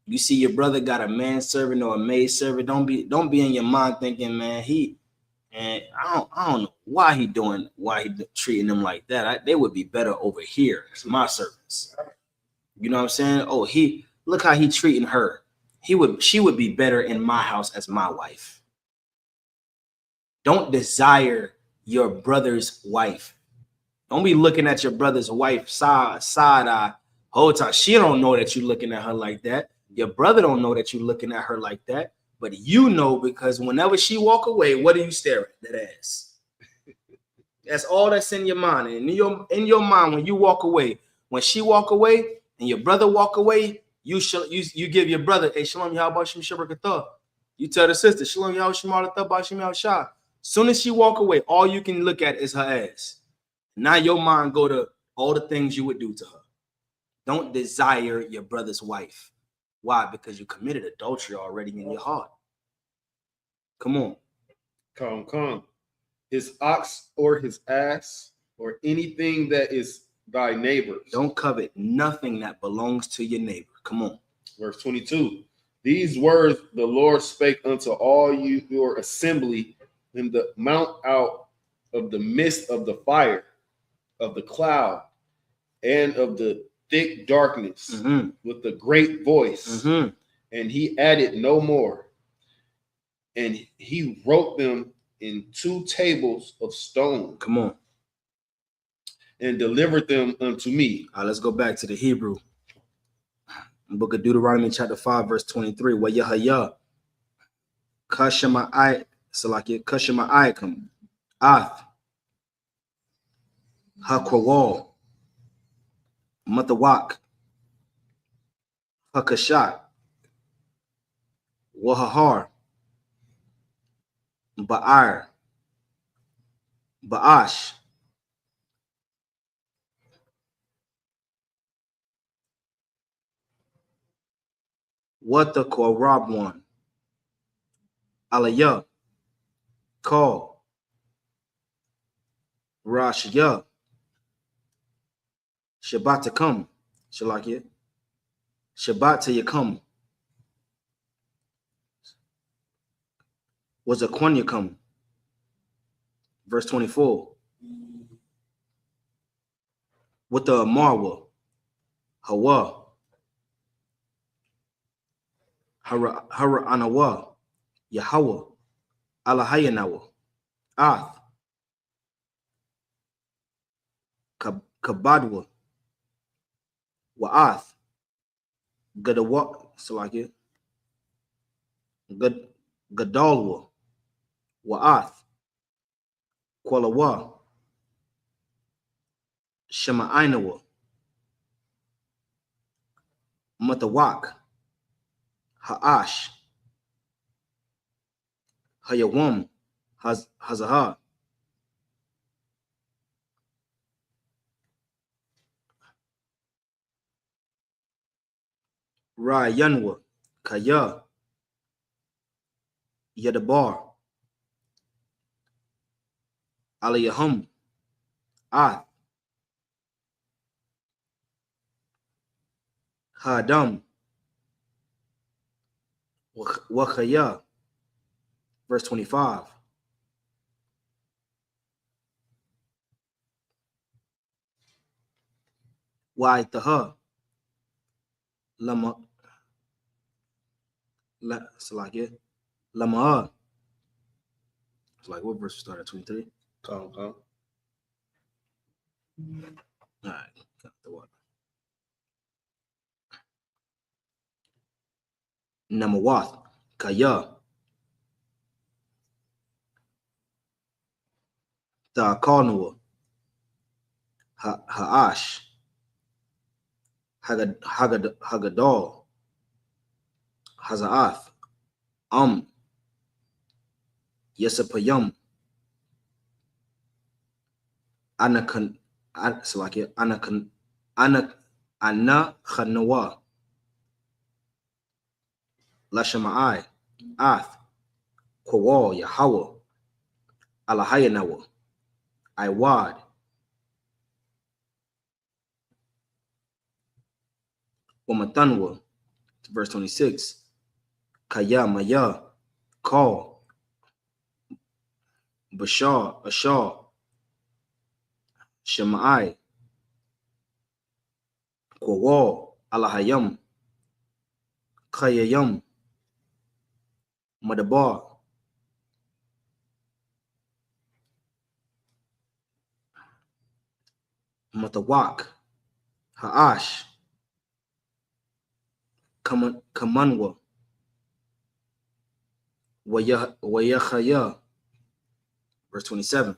You see your brother got a manservant or a maid servant. Don't be in your mind thinking, man, I don't know why he treating them like that. They would be better over here as my servants. You know what I'm saying? Oh, look how he treating her. She would be better in my house as my wife. Don't desire your brother's wife. Don't be looking at your brother's wife side eye whole time. She don't know that you're looking at her like that. Your brother don't know that you're looking at her like that. But you know, because whenever she walk away, what are you staring at? That ass. That's all that's in your mind. And in your mind, when you walk away, when she walk away and your brother walk away, you give your brother, hey, Shalom, YAHANNA, SHALAM. You tell the sister, Shalom, YAHANNA. Soon as she walk away, all you can look at is her ass. Now your mind go to all the things you would do to her. Don't desire your brother's wife. Why? Because you committed adultery already in your heart. Come on. Come. His ox or his ass or anything that is thy neighbor's. Don't covet nothing that belongs to your neighbor. Come on. Verse 22. These words the Lord spake unto all your assembly in the mount out of the midst of the fire, of the cloud, and of the thick darkness with a great voice, and he added no more. And he wrote them in 2 tables of stone. Come on. And delivered them unto me. All right, let's go back to the Hebrew. Book of Deuteronomy chapter 5, verse 23. Wayahaya. Kashama Salakia. Kashama Ayakum. Ath. Hakwawal. Matawak. Hakashat. Wahahar. Ba'ar. Ba'ash. What the Korab one? Aliyah. Call. Rashya. Shabbat to come. Shalakia. Shabbat to you come. Was a Quanya come. Verse 24. With the Marwa. Hawa. Hara Anawa. Yahweh. Alahayanawa. Ath. Kabadwa. Wa'ath. Gadawa. Salakia. Gadalwa. Wa'ath. Kwalawa. Shema'inawa. Matawak. Ha'ash. Hayawam. Hazahar. Rayanwa. Kaya. Yadabar. Aliyahum. Ath. Hadam. Wakhaya. Verse 25. Wa'itaha. Lama. Salakia. Lama. It's like what verse started? 23? Come. All right. Got the water. Namawath. Kaya. Ta'akarnua. Ha'ash. Hagadal. Hazaath. Yesapayam. Anakan. Salakia. Anakhanawa. Lashama'ai. Ath. Kwawal. Yahweh. Alahayanawa. Iwad. Wamatanwa. Verse 26. Kaya Maya. Call. Bashar. Ashar. Shemai. Kwawal. Alahayam. Kayayam. Madabar. Matawak. Ha'ash. Kamanwa. Wayachaya. Verse 27.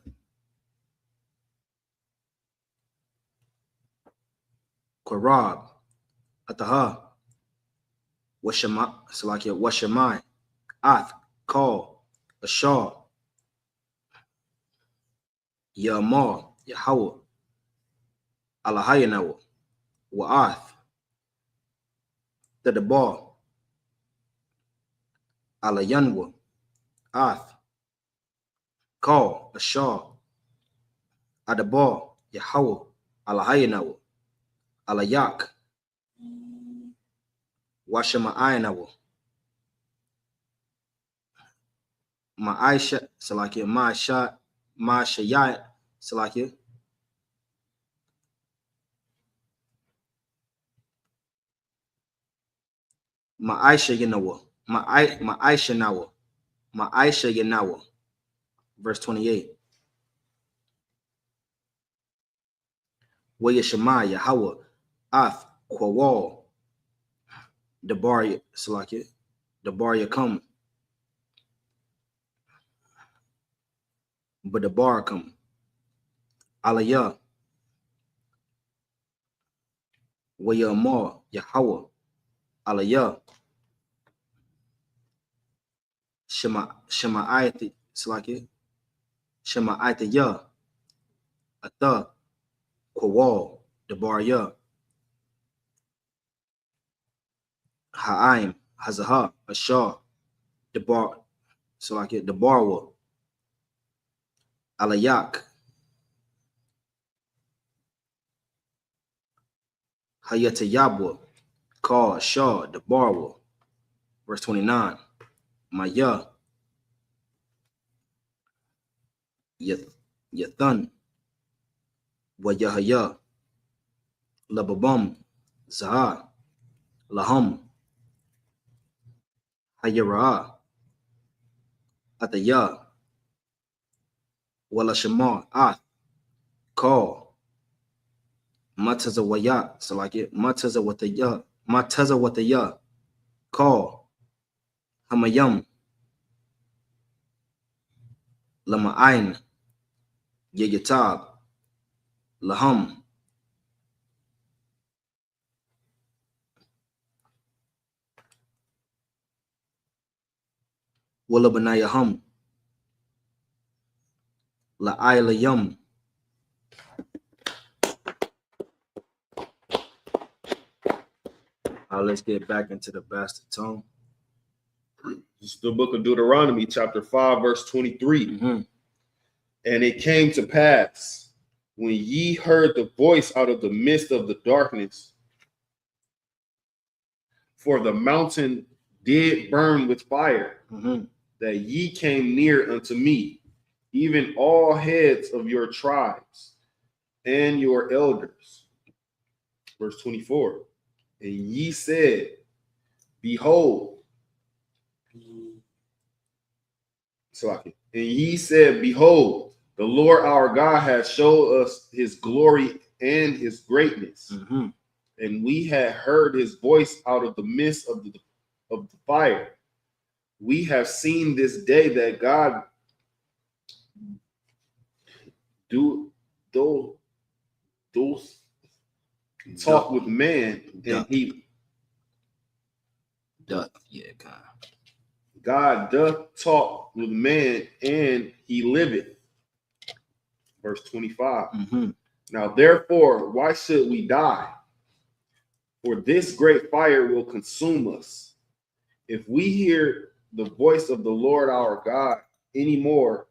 Korab. Ataha. Washamai. Ath. Call. Ashar. Yamar. Yahweh. Alahayanawa. Wa'ath. Tadabar. Alayanwa. Ath. Call. Ashar. Adabar. Yahweh. Alahayanawa. Alayak. Washama'ayanawa. Ma'aisha. Salakia. Ma'ashayat. Salakia. Ma'aisha Yanawa. Ma'aisha Nawa. Ma'aisha Yanawa. Verse 28. Wayashama Yahweh Ath Kwawal. The bar Salakia. The bar come. But the bar come. Aliyah. Wayamar Yahweh. Aliyah. Shema'ayati Salakia. Shema'ayati Yah. Atha. Kwawal. The bar Yah. Ha'aim. Hazaha. Ashar. The bar. Salakia. The bar will. Alayak. Hayatayabwa. Call Shaw. The bar will. Verse 29. Maya. Yathan. Wayahaya. Lababam. Zaha. Laham. Hayara. Ataya. Walashama. Ath. Call. Mataza Waya. So like it. Mataza Wataya. Mataza Wataya. Call. Hamayam. Lama'ain. Yayatab. Laham. Walabanayaham. La'aylayam. Let's get back into the bastard tongue. It's the book of Deuteronomy, chapter 5, verse 23. Mm-hmm. And it came to pass, when ye heard the voice out of the midst of the darkness, for the mountain did burn with fire, Mm-hmm. that ye came near unto me, even all heads of your tribes and your elders. Verse 24. And ye said, behold, and ye said, behold, the Lord our God has showed us his glory and his greatness. Mm-hmm. And we had heard his voice out of the midst of the fire. We have seen this day that God do those talk with man, and he doth. Yeah, God doth talk with man, and he liveth. Verse 25. Mm-hmm. Now therefore, why should we die? For this great fire will consume us. If we hear the voice of the Lord our God anymore,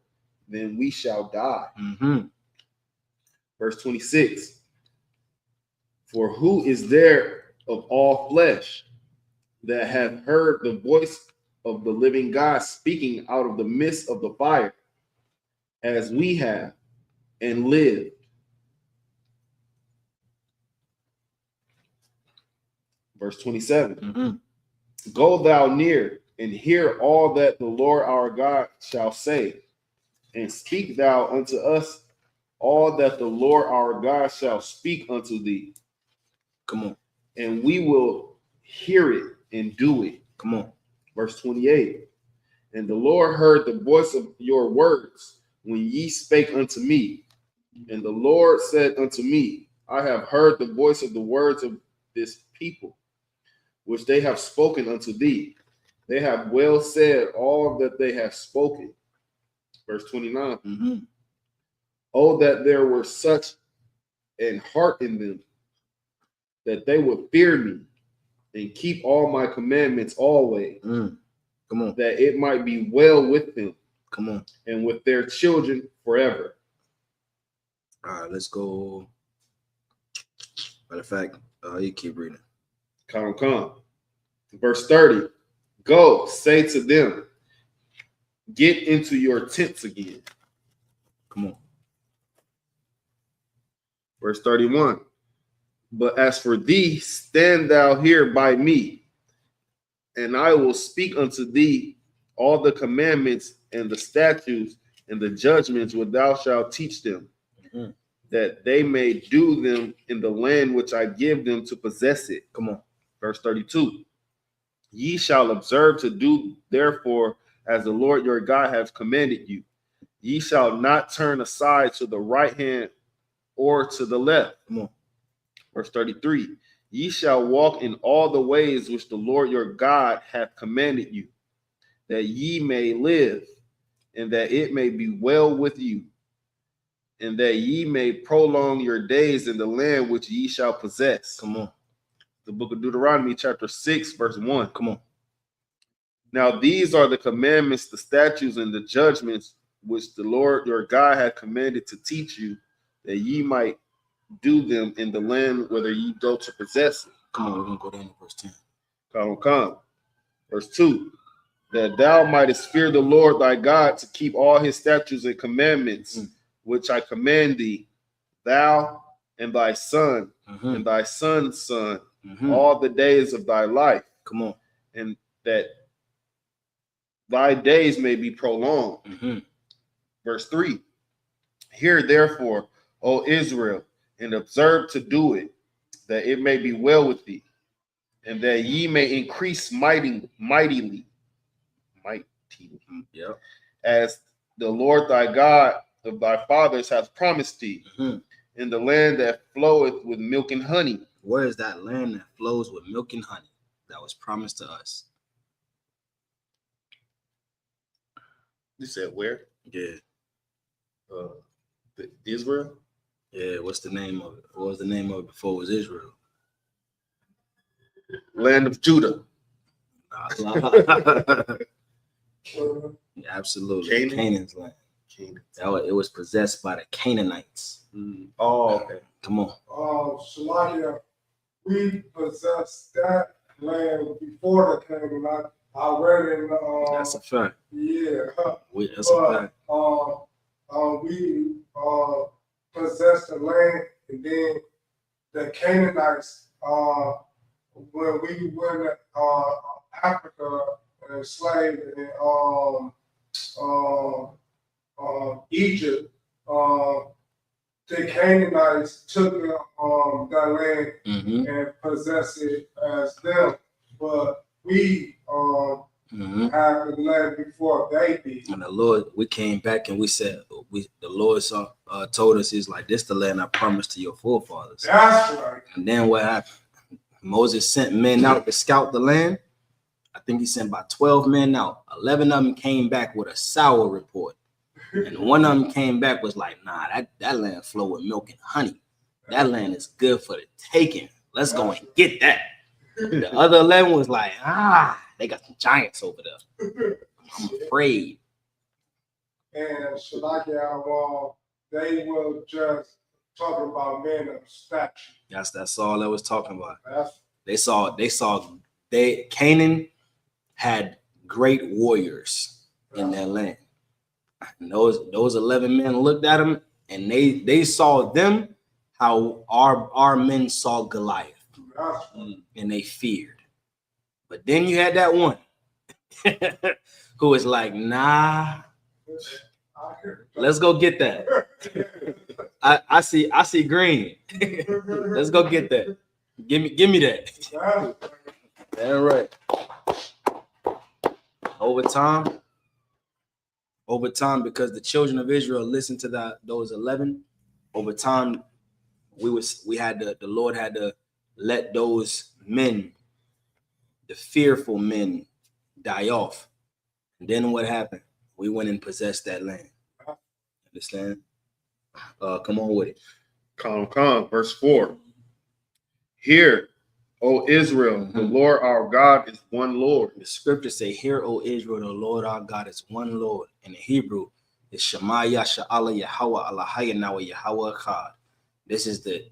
then we shall die. Mm-hmm. Verse 26. For who is there of all flesh that hath heard the voice of the living God speaking out of the midst of the fire, as we have, and lived? Verse 27. Mm-hmm. Go thou near and hear all that the Lord our God shall say, and speak thou unto us all that the Lord our God shall speak unto thee. Come on. And we will hear it and do it. Come on. Verse 28. And the Lord heard the voice of your words when ye spake unto me. And the Lord said unto me, I have heard the voice of the words of this people, which they have spoken unto thee. They have well said all that they have spoken. Verse 29. Mm-hmm. Oh, that there were such an heart in them, that they would fear me and keep all my commandments always. Come on. That it might be well with them. Come on. And with their children forever. All right, let's go. Matter of fact, you keep reading. Come. Verse 30. Go, say to them, get into your tents again. Come on. Verse 31. But as for thee, stand thou here by me, And I will speak unto thee all the commandments and the statutes and the judgments which thou shalt teach them, that they may do them in the land which I give them to possess it. Come on. Verse 32. Ye shall observe to do therefore as the Lord your God hath commanded you. Ye shall not turn aside to the right hand or to the left. Come on. Verse 33. Ye shall walk in all the ways which the Lord your God hath commanded you, that ye may live, and that it may be well with you, and that ye may prolong your days in the land which ye shall possess. Come on. The book of Deuteronomy, chapter 6, verse 1. Come on. Now these are the commandments, the statutes, and the judgments which the Lord your God hath commanded to teach you, that ye might do them in the land whither ye go to possess it. Come on, we're going to go down to verse 10. Come. Verse 2. That thou mightest fear the Lord thy God to keep all his statutes and commandments, which I command thee, thou and thy son and thy son's son, all the days of thy life. Come on. And that thy days may be prolonged. Verse 3. Hear therefore, O Israel, and observe to do it, that it may be well with thee, and that ye may increase mightily, as the Lord thy God of thy fathers hath promised thee, in the land that floweth with milk and honey. Where is that land that flows with milk and honey that was promised to us? You said where? Yeah. Israel? Yeah, what's the name of it? What was the name of it before it was Israel? Land of Judah. Absolutely. Canaan's land. It was possessed by the Canaanites. Oh, okay. Come on. Shalakia, we possessed that land before the Canaanites. I read in that's a fact. Yeah. That's a fact. We possessed the land, and then the Canaanites, when we went to Africa and enslaved in Egypt, the Canaanites took that land and possessed it as them, but we have the land before they did. And the Lord, we came back and we said, the Lord told us, he's like, this the land I promised to your forefathers. That's right. And then what happened? Moses sent men out to scout the land. I think he sent about 12 men out. 11 of them came back with a sour report. And one of them came back was like, nah, that land flow with milk and honey. That land is good for the taking. Let's go and get that. The other 11 was like, they got some giants over there. I'm afraid. And Shalakia, they were just talking about men of stature. That's all they was talking about. Canaan had great warriors in their land. And those 11 men looked at them and they saw them how our men saw Goliath. And they feared. But then you had that one who was like, nah, let's go get that. I see green. Let's go get that. Give me that. That's right. Over time, because the children of Israel listened to those 11, over time, the Lord had to let those men, the fearful men, die off. And then what happened? We went and possessed that land. Understand? Come on with it. Come. Verse 4. Hear, O Israel, the Lord our God is one Lord. The scriptures say, hear, O Israel, the Lord our God is one Lord. In the Hebrew, it's Shema Yasha'Allah Yahweh Allahayanawa Yahweh Echad. This is the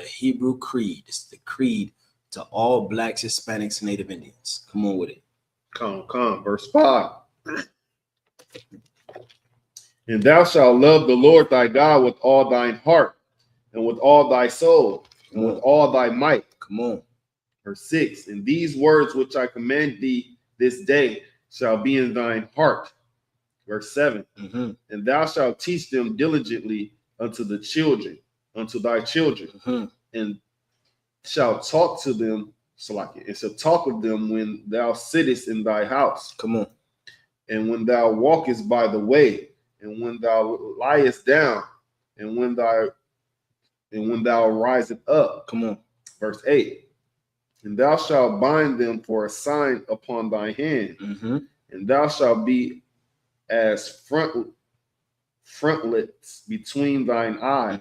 Hebrew creed. It's the creed to all blacks, Hispanics, and Native Indians. Come on with it. Come. Verse 5. And thou shalt love the Lord thy God with all thine heart, and with all thy soul, and with all thy might. Come on. Verse 6, and these words which I command thee this day shall be in thine heart. Verse 7, and thou shalt teach them diligently unto thy children, and shalt talk to them, and shall talk of them when thou sittest in thy house. Come on. And when thou walkest by the way, and when thou liest down, and when thou risest up. Come on. Verse 8. And thou shalt bind them for a sign upon thy hand, and thou shalt be as frontlets between thine eyes.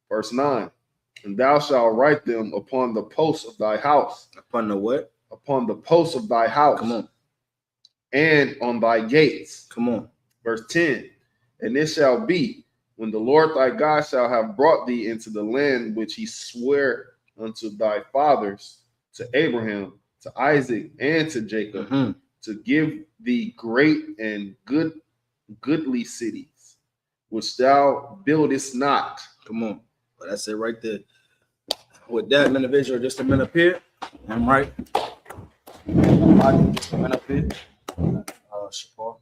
Verse 9. And thou shalt write them upon the posts of thy house. Upon the what? Upon the posts of thy house. Come on. And on thy gates. Come on. Verse 10. And it shall be, when the Lord thy God shall have brought thee into the land which he sware unto thy fathers, to Abraham, to Isaac, and to Jacob, to give thee great and goodly cities, which thou buildest not. Come on. Well, that's it right there. With that, man of Israel, just a minute up here. I'm right. Just a minute up here. Shapar.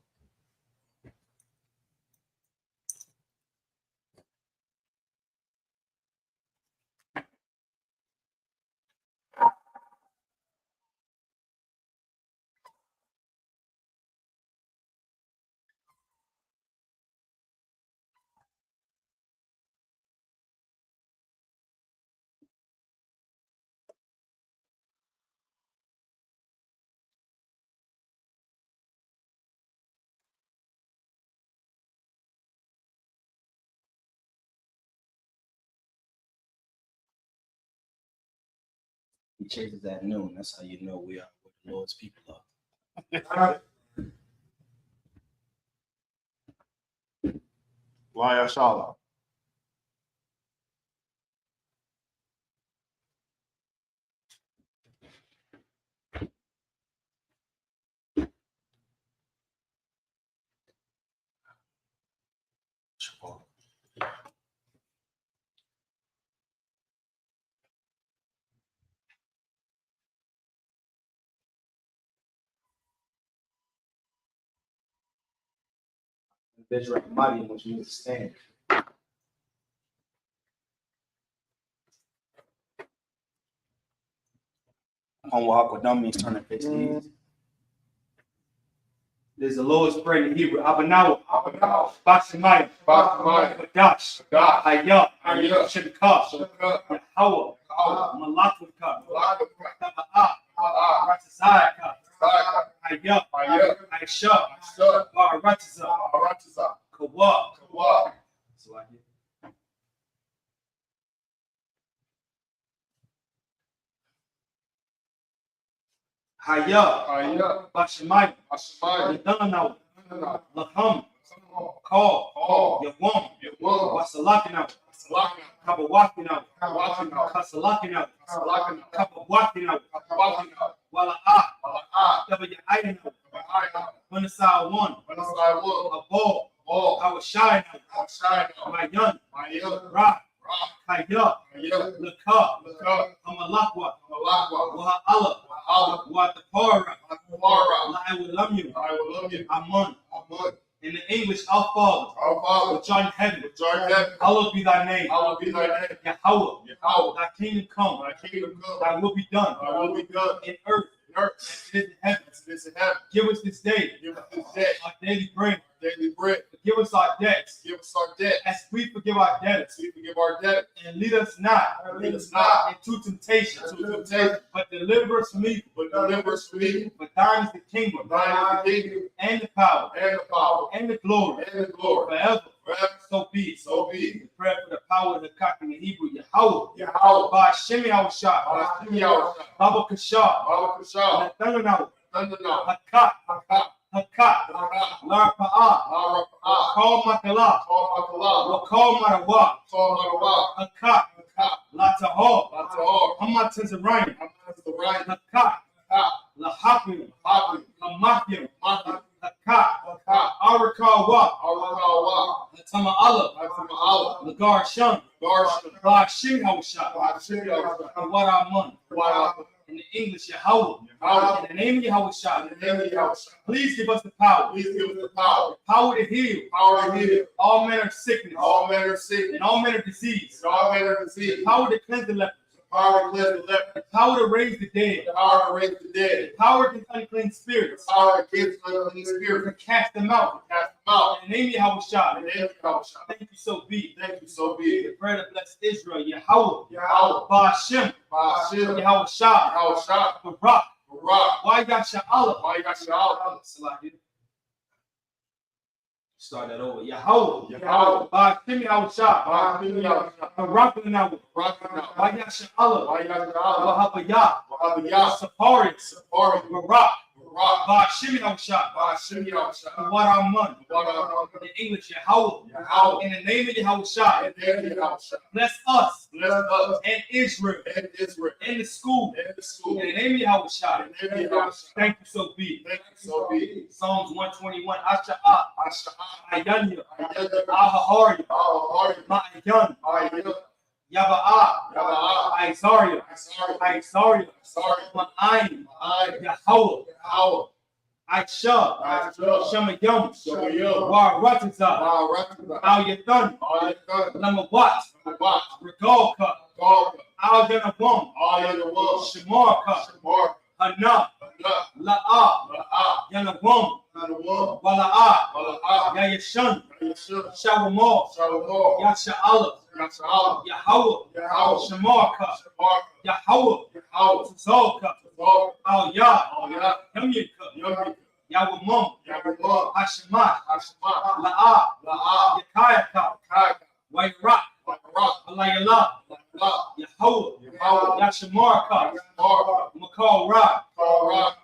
He chases at noon. That's how you know we are what the Lord's people are. YAHANNA. Israel mighty, which means to stand. On Wahakadam means turning face to east. There's the lowest prayer in Hebrew. Abanawa, Bashemaya, Badash, I.S.U.P.K, Yahweh, Malakwatch, I.S.U.P.K, Kawa. Hayya, Bashemaya, Yadana, Laham, Call, Yawam, Wasalakina, Kabawakina, Kasalakina, Kabawakina, Wala'a, W.I.N. Hunasai 1, a ball, I was shy now, my young, rock, Kaya, Laka, Amalakwa, Wahala, Watapara, I will love you, Amun. In the English, our Father, which art in heaven, hallowed be thy name. Yahweh, thy kingdom come, thy will be done, in earth, as it is in heaven. Give us this day our daily bread. Forgive us our debts, as we forgive our debtors. And lead us not into temptation, but deliver us from evil. For thine is the kingdom, and the power, and the glory, forever. So be it. The prayer for the power of the cock in the Hebrew, Yahweh, by Shemi Awashah, Baba Kashah, Nathanael, Hakat, Lar Pa'ah, Call Makala, Call Marawa, Hakat, Latahor, Hamatazarayim, Hakat, Lahapim, Hamakim, Hakat, Arakawa, Hatama Allah, Lagar Shun, Bashim Hawashah, and what our money. In In the English, Yahweh. In the name of Yahweh. Please give us the power. Power to heal. All manner of sickness. And all manner of disease. Power to cleanse the lepers. The power to raise the dead. The power against unclean spirits. To cast them out. In the name of Yahweh. Thank you, so be. The prayer to bless Israel. Yahweh. Ba-Shem. Yahweh Shah. Barak. YAHANNA. Start that over. Yahweh. Ba-Shem Yahweh Shah. Barak. YAHANNA. Saparius. Barak. Ba-Shem Yahweh Shah. Waraman. In the English, Yahweh. In the name of Yahweh. Bless us. And Israel. In the school. In the name of Yahweh. Thank you, so be. Psalms 121. Asha'ah. I.S.U.P.K. Ahahari. Ma'ayan. Yaba'ah. I.S.A.R.I.A. Ma'ayin. Yahweh. I.S.H.A.P.K. Shemayim. Waratazah. Al-Yathan. Lamawat. Regalka. Al-Yanawam. Shemarka. Hana. La'ah. Yanawam. Wala'ah. Yayashan. Shawamal. Yasha'Allah. Yahweh. Shemarka. Yahweh. Tzolka. Al-Yah. Yamyika. Yawamam. Hashemah. La'ah. Yakayaka. Wayrak. Alayallah. Yahweh. Yashemarka. Makal Ra.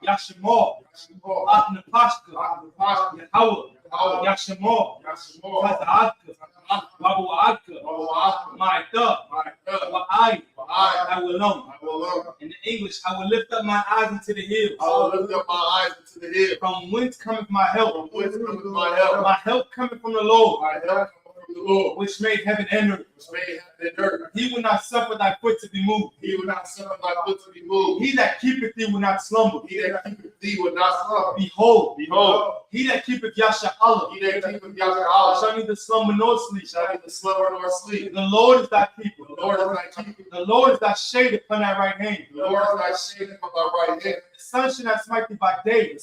Yashemar. Atnapashka. Yahweh. Yashemar. Taza'adka. Wabu'adka. Ma'ita. Wa'ai. I will alone. In the English, I will lift up my eyes into the hills. From whence cometh my help? My help cometh from the Lord. Which made heaven and earth. He will not suffer thy foot to be moved. He that keepeth thee will not slumber. Behold. He that keepeth YAHANNA shall neither slumber nor sleep. The Lord is thy keeper. The Lord is thy shade upon thy right hand. The sun shall not smite thee by day,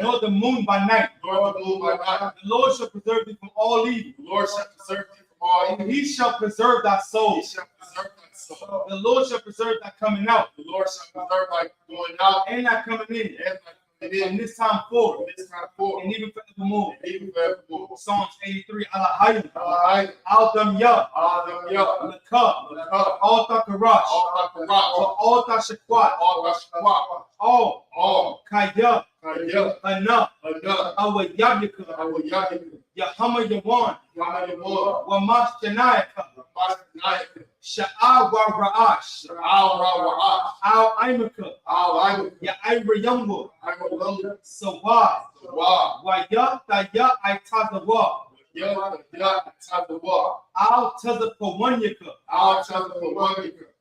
nor the moon by night. The Lord shall preserve thee from all evil. He shall preserve thy soul. The Lord shall preserve thy coming out. And thy coming in. From this time forward. And even forevermore. Psalms 83. Alahayim. Al-Dam Yah. Lakab. Al-Takarash. Al-Tashakwat. Kaya. Hana. Awayabika. Yahama Yawan. Wamash Janayaka. Sha'awa Ra'ash. Al-Imaka. Ya'ira Yamwa. Sawad. Waya Daya Aitazawa. Al-Tazapawanyaka.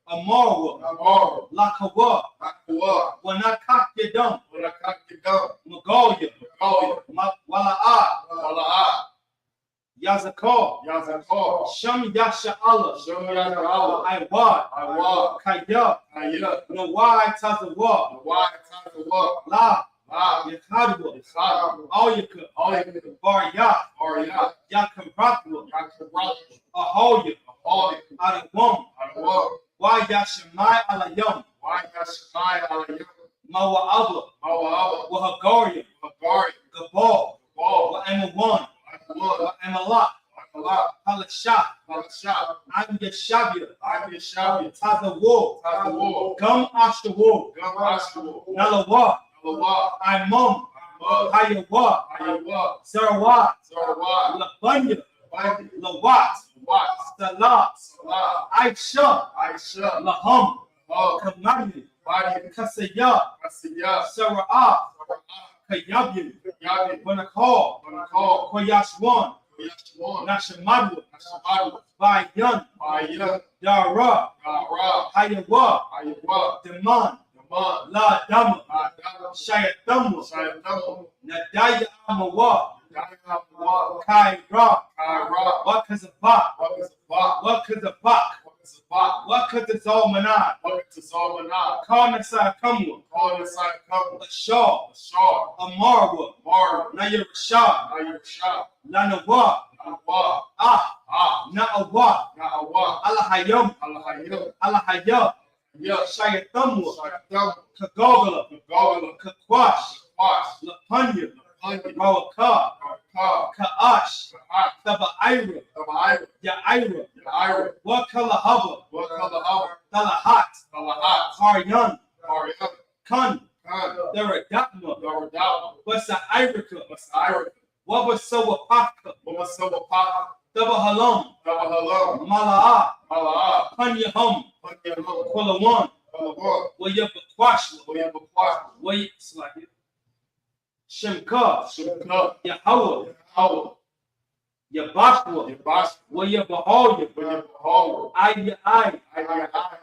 Amara. Lakawa. Wanakakidam. Magoya. Wala'ah. Yazakar. Sham Yasha'Allah. Iwad. Kaya. Nawai Tazawa. La. Yakadwa. Awyaka. Barya. Yakarakwa. Ahoya. Adawam. Wayashemai Alayam. Mawa'abla. Wahagaria. Gabal. Wa'amawan. Wa'amalat. Halashah. I'm Yashabia. Tazawar. Gum Ashtawar. Nalawar. Imam. Hayawa. Sarawat. Labanya. Lawat. Salat. Aisha. Laham. Kamani. Kasaya. Sara'ah. Kayabin. Wanakal. Koyashwan. Nashamadu, Bayan, Yara, Hayawa, Deman, La Dama, Shayatamu, Nadaya Amawa, Kaira, Wakazabak, Wakazazalmanad, Karnasai Kamwa, Ashar, Amarwa, Naya Rashad, Lanawa, Na'awa, Alahayam, Alahayab, Shayatamu, Kagogala, Kakwash, Lapanya, Rawaka, Ka'ash, Taba'ira, Ya'ira, Wakalahaba, Talahat, Karyan, Kun, Daradakma, Wasa'irika, Wabasawapaka, Dabahalam, Mala'a, Panyahum, Kulawan, Wayabakwash, Shemka, Yahweh, Yabashwa, Wayabahaya, Ayah,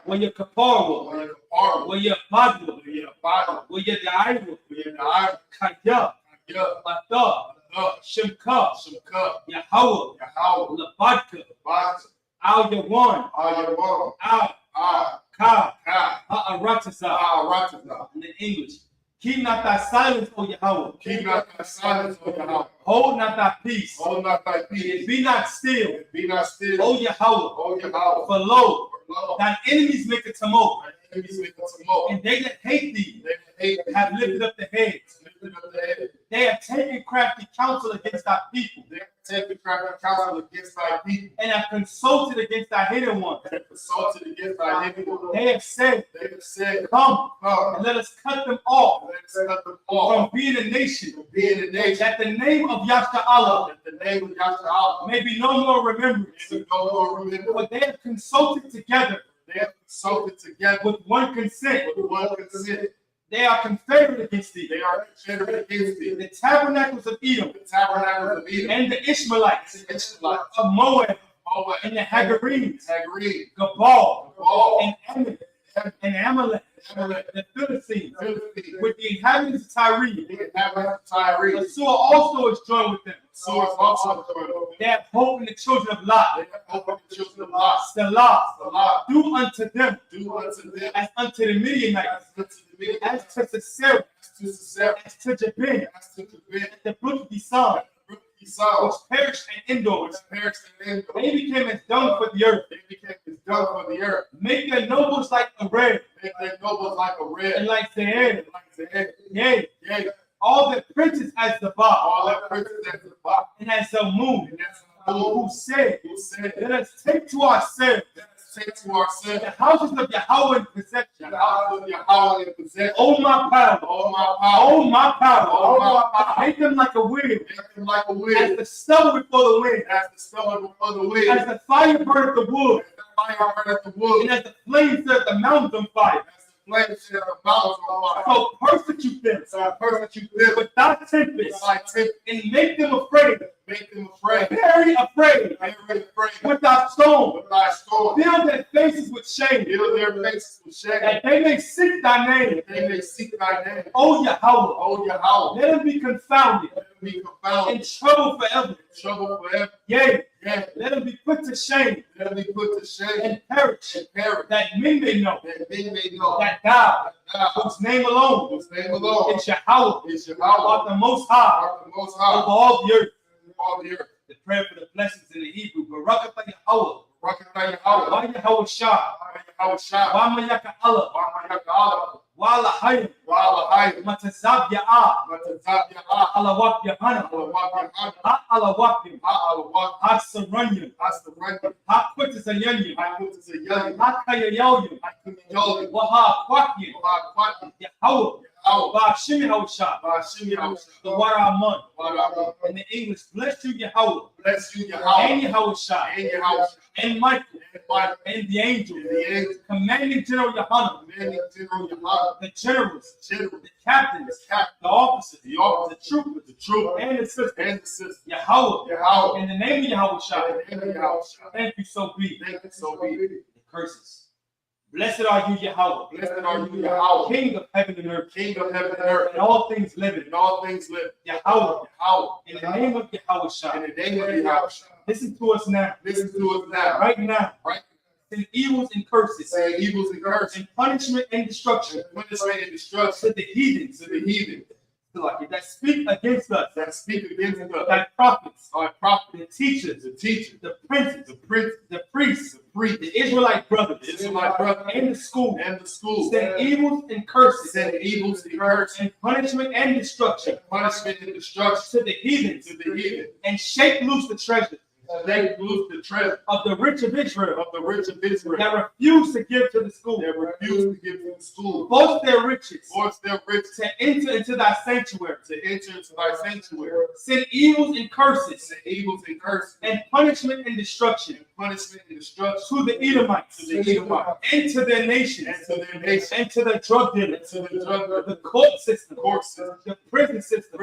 Wayakapara, Wayabadwa, Wayadaira, Kaya, Ata, Shemka, Yahweh, Labadka, Al Yawan, Ka, Ha'aratasa, in the English. Keep not thy silence, O Yahweh. Keep not thy silence, O Yahweh. Hold not thy peace. Hold not thy peace. Be not still. Be not still. O Yahweh. O Yahweh. For lo, thine enemies make a tumult. And they that hate thee have lifted up the heads. They have taken crafty counsel against thy people. And have consulted against thy hidden ones. They have said, come and let us cut them off from being a nation. That the name of Yahshua may be no more remembered. But they have consulted together. With one consent. They are confederate against thee. The tabernacles of Edom. And the Ishmaelites. Of Moab. And the Hagarenes. Gabal. And Ammon. And Amalek. The Philistines. With the inhabitants of Tyre. Asur also is joined with them. They have hope in the children of Lot. Selah. Do unto them as unto the Midianites, as to Sisera, as to Jabin, the brook of Esau, which perished in Endor. They became as dung for the earth. Make their nobles like a red, and like Zeir. Yea. All their princes as the Ba, and as the moon, who said, let us take to ourselves the houses of Yahweh in possession. Oh my power, make them like a wheel, as the stubble before the wind, as the fire burneth the wood, and as the flames set the mountains on fire. So persecute them with thy tempest, and make them afraid. Very afraid. With thy stone. Fill their faces with shame. That they may seek thy name. O Yahweh. Let them be confounded. In trouble forever. Yea. Let them be put to shame. And perish. That men may know. That thou, whose name alone is Yahweh, art the most high over all the earth. The prayer for the blessings in the Hebrew. Barakatah Yahweh. Wa Yahweh Shah. Wa Mayaka Allah. Wa Lahayim. Matazab Ya'ah. Alawak Yahanna. Ha Alawapim. Ha Saranyim. Ha Quitazayanyim. Ha Kayayawyim. Wa Ha Kwakyim. Yahweh. Ba'ashim Yahushua. The water Amun. In the English, bless you Yahweh. And Yahushua. And Michael. and the angels, commanding General YAHANNA, the generals, the captains, the officers, the troopers, and the sisters, Yahweh, in the name of Yahweh, thank you, so be. The curses. Blessed are you, Yahweh. King of heaven and earth. And all things living. Yahweh. In the name of Yahweh. Listen to us now. Right now. Send evils and curses. And punishment and destruction. To the heathens. That speak against us. Thy prophets. The teachers. The princes. The priests. The Israelite brothers. And the school. Send evils and curses. And punishment and destruction. To the heathens. And shake loose the treasure. Of the rich of Israel, that refuse to give to the school, force their riches, to enter into thy sanctuary, send evils and curses, and punishment and destruction, to the Edomites, and to their nations, and to the drug dealers, the court system, the prison system,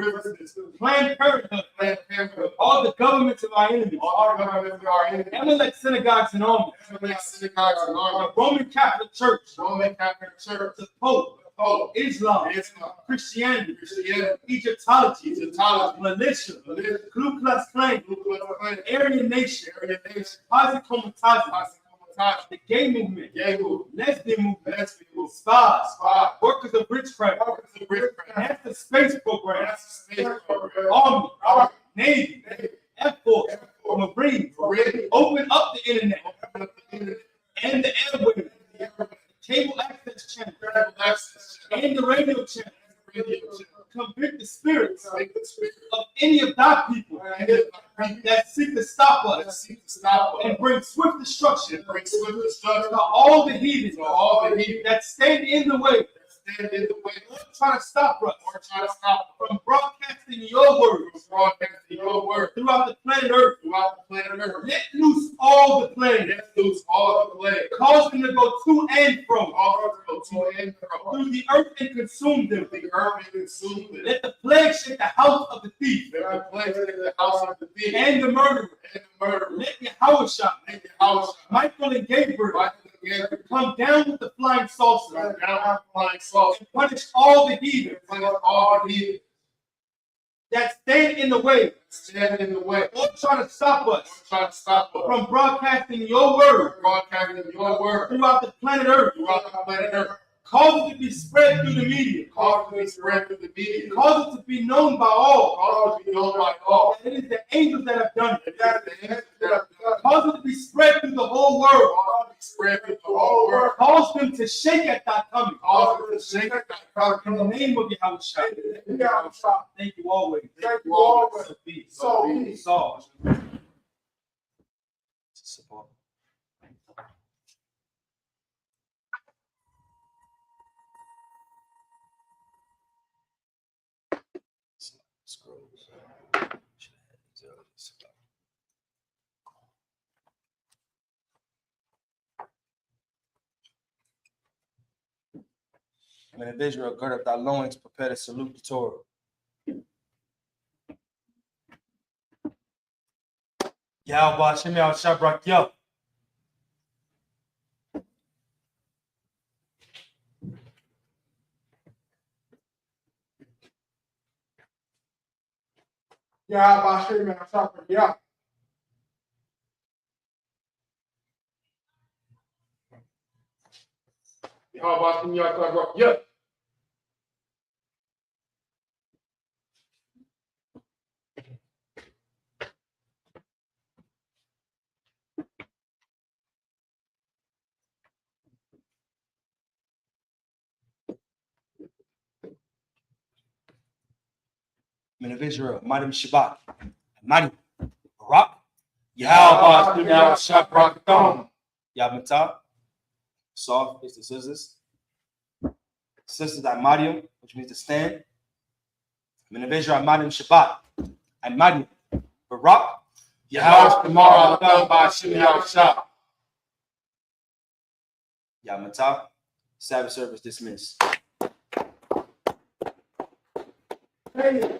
Planned Parenthood, all the governments of our enemies, Amalek synagogues and armies, the Roman Catholic Church, the Pope, Islam, Christianity, Egyptology, militia, Ku Klux Klan, Aryan Nation, Posse Comitatus, the gay movement, lesbian movement, spies, workers of witchcraft, that's the space program, Army, Navy, Air Force, Marines, open up the internet and the airwaves, cable access channel, and the radio channel. Convict the spirits of any of thy people that seek to stop us and bring swift destruction to all the heathens that stand in the way, trying to stop us from broadcasting your word throughout the planet Earth. Let loose all the planes. Cause them to go to and from through the earth and consume them. Let the plague shake the house of the thief and the murderer. Let Yahweh, Michael and Gabriel come down with the flying saucer and punish all the heathen that stand in the way, or trying to stop us from broadcasting your word throughout the planet Earth. Cause it to be spread through the media. Cause it to be known by all. That it is the angels that have done it. Cause it to be spread through the whole world. Cause them to shake at thy coming. In the name of Yahweh. Thank you always. So be. Men of Israel, gird up thy loins, prepare to salute the Torah. Yahweh Hashem Yahweh Shabrak Yah. Yahweh Hashem Yahweh Shabrak Yah. Men of Israel, Madim Shabbat, Madim, Barak, Yahweh Yahweh Shabrak Yahmatah. Soft is the scissors. Sisters at Madim, which means to stand. Men of Israel, Madim Shabbat, and Madim, Barak, Yahweh Kamara Adam Bashim Yahshah. Yamata. Sabbath service dismissed. Hey,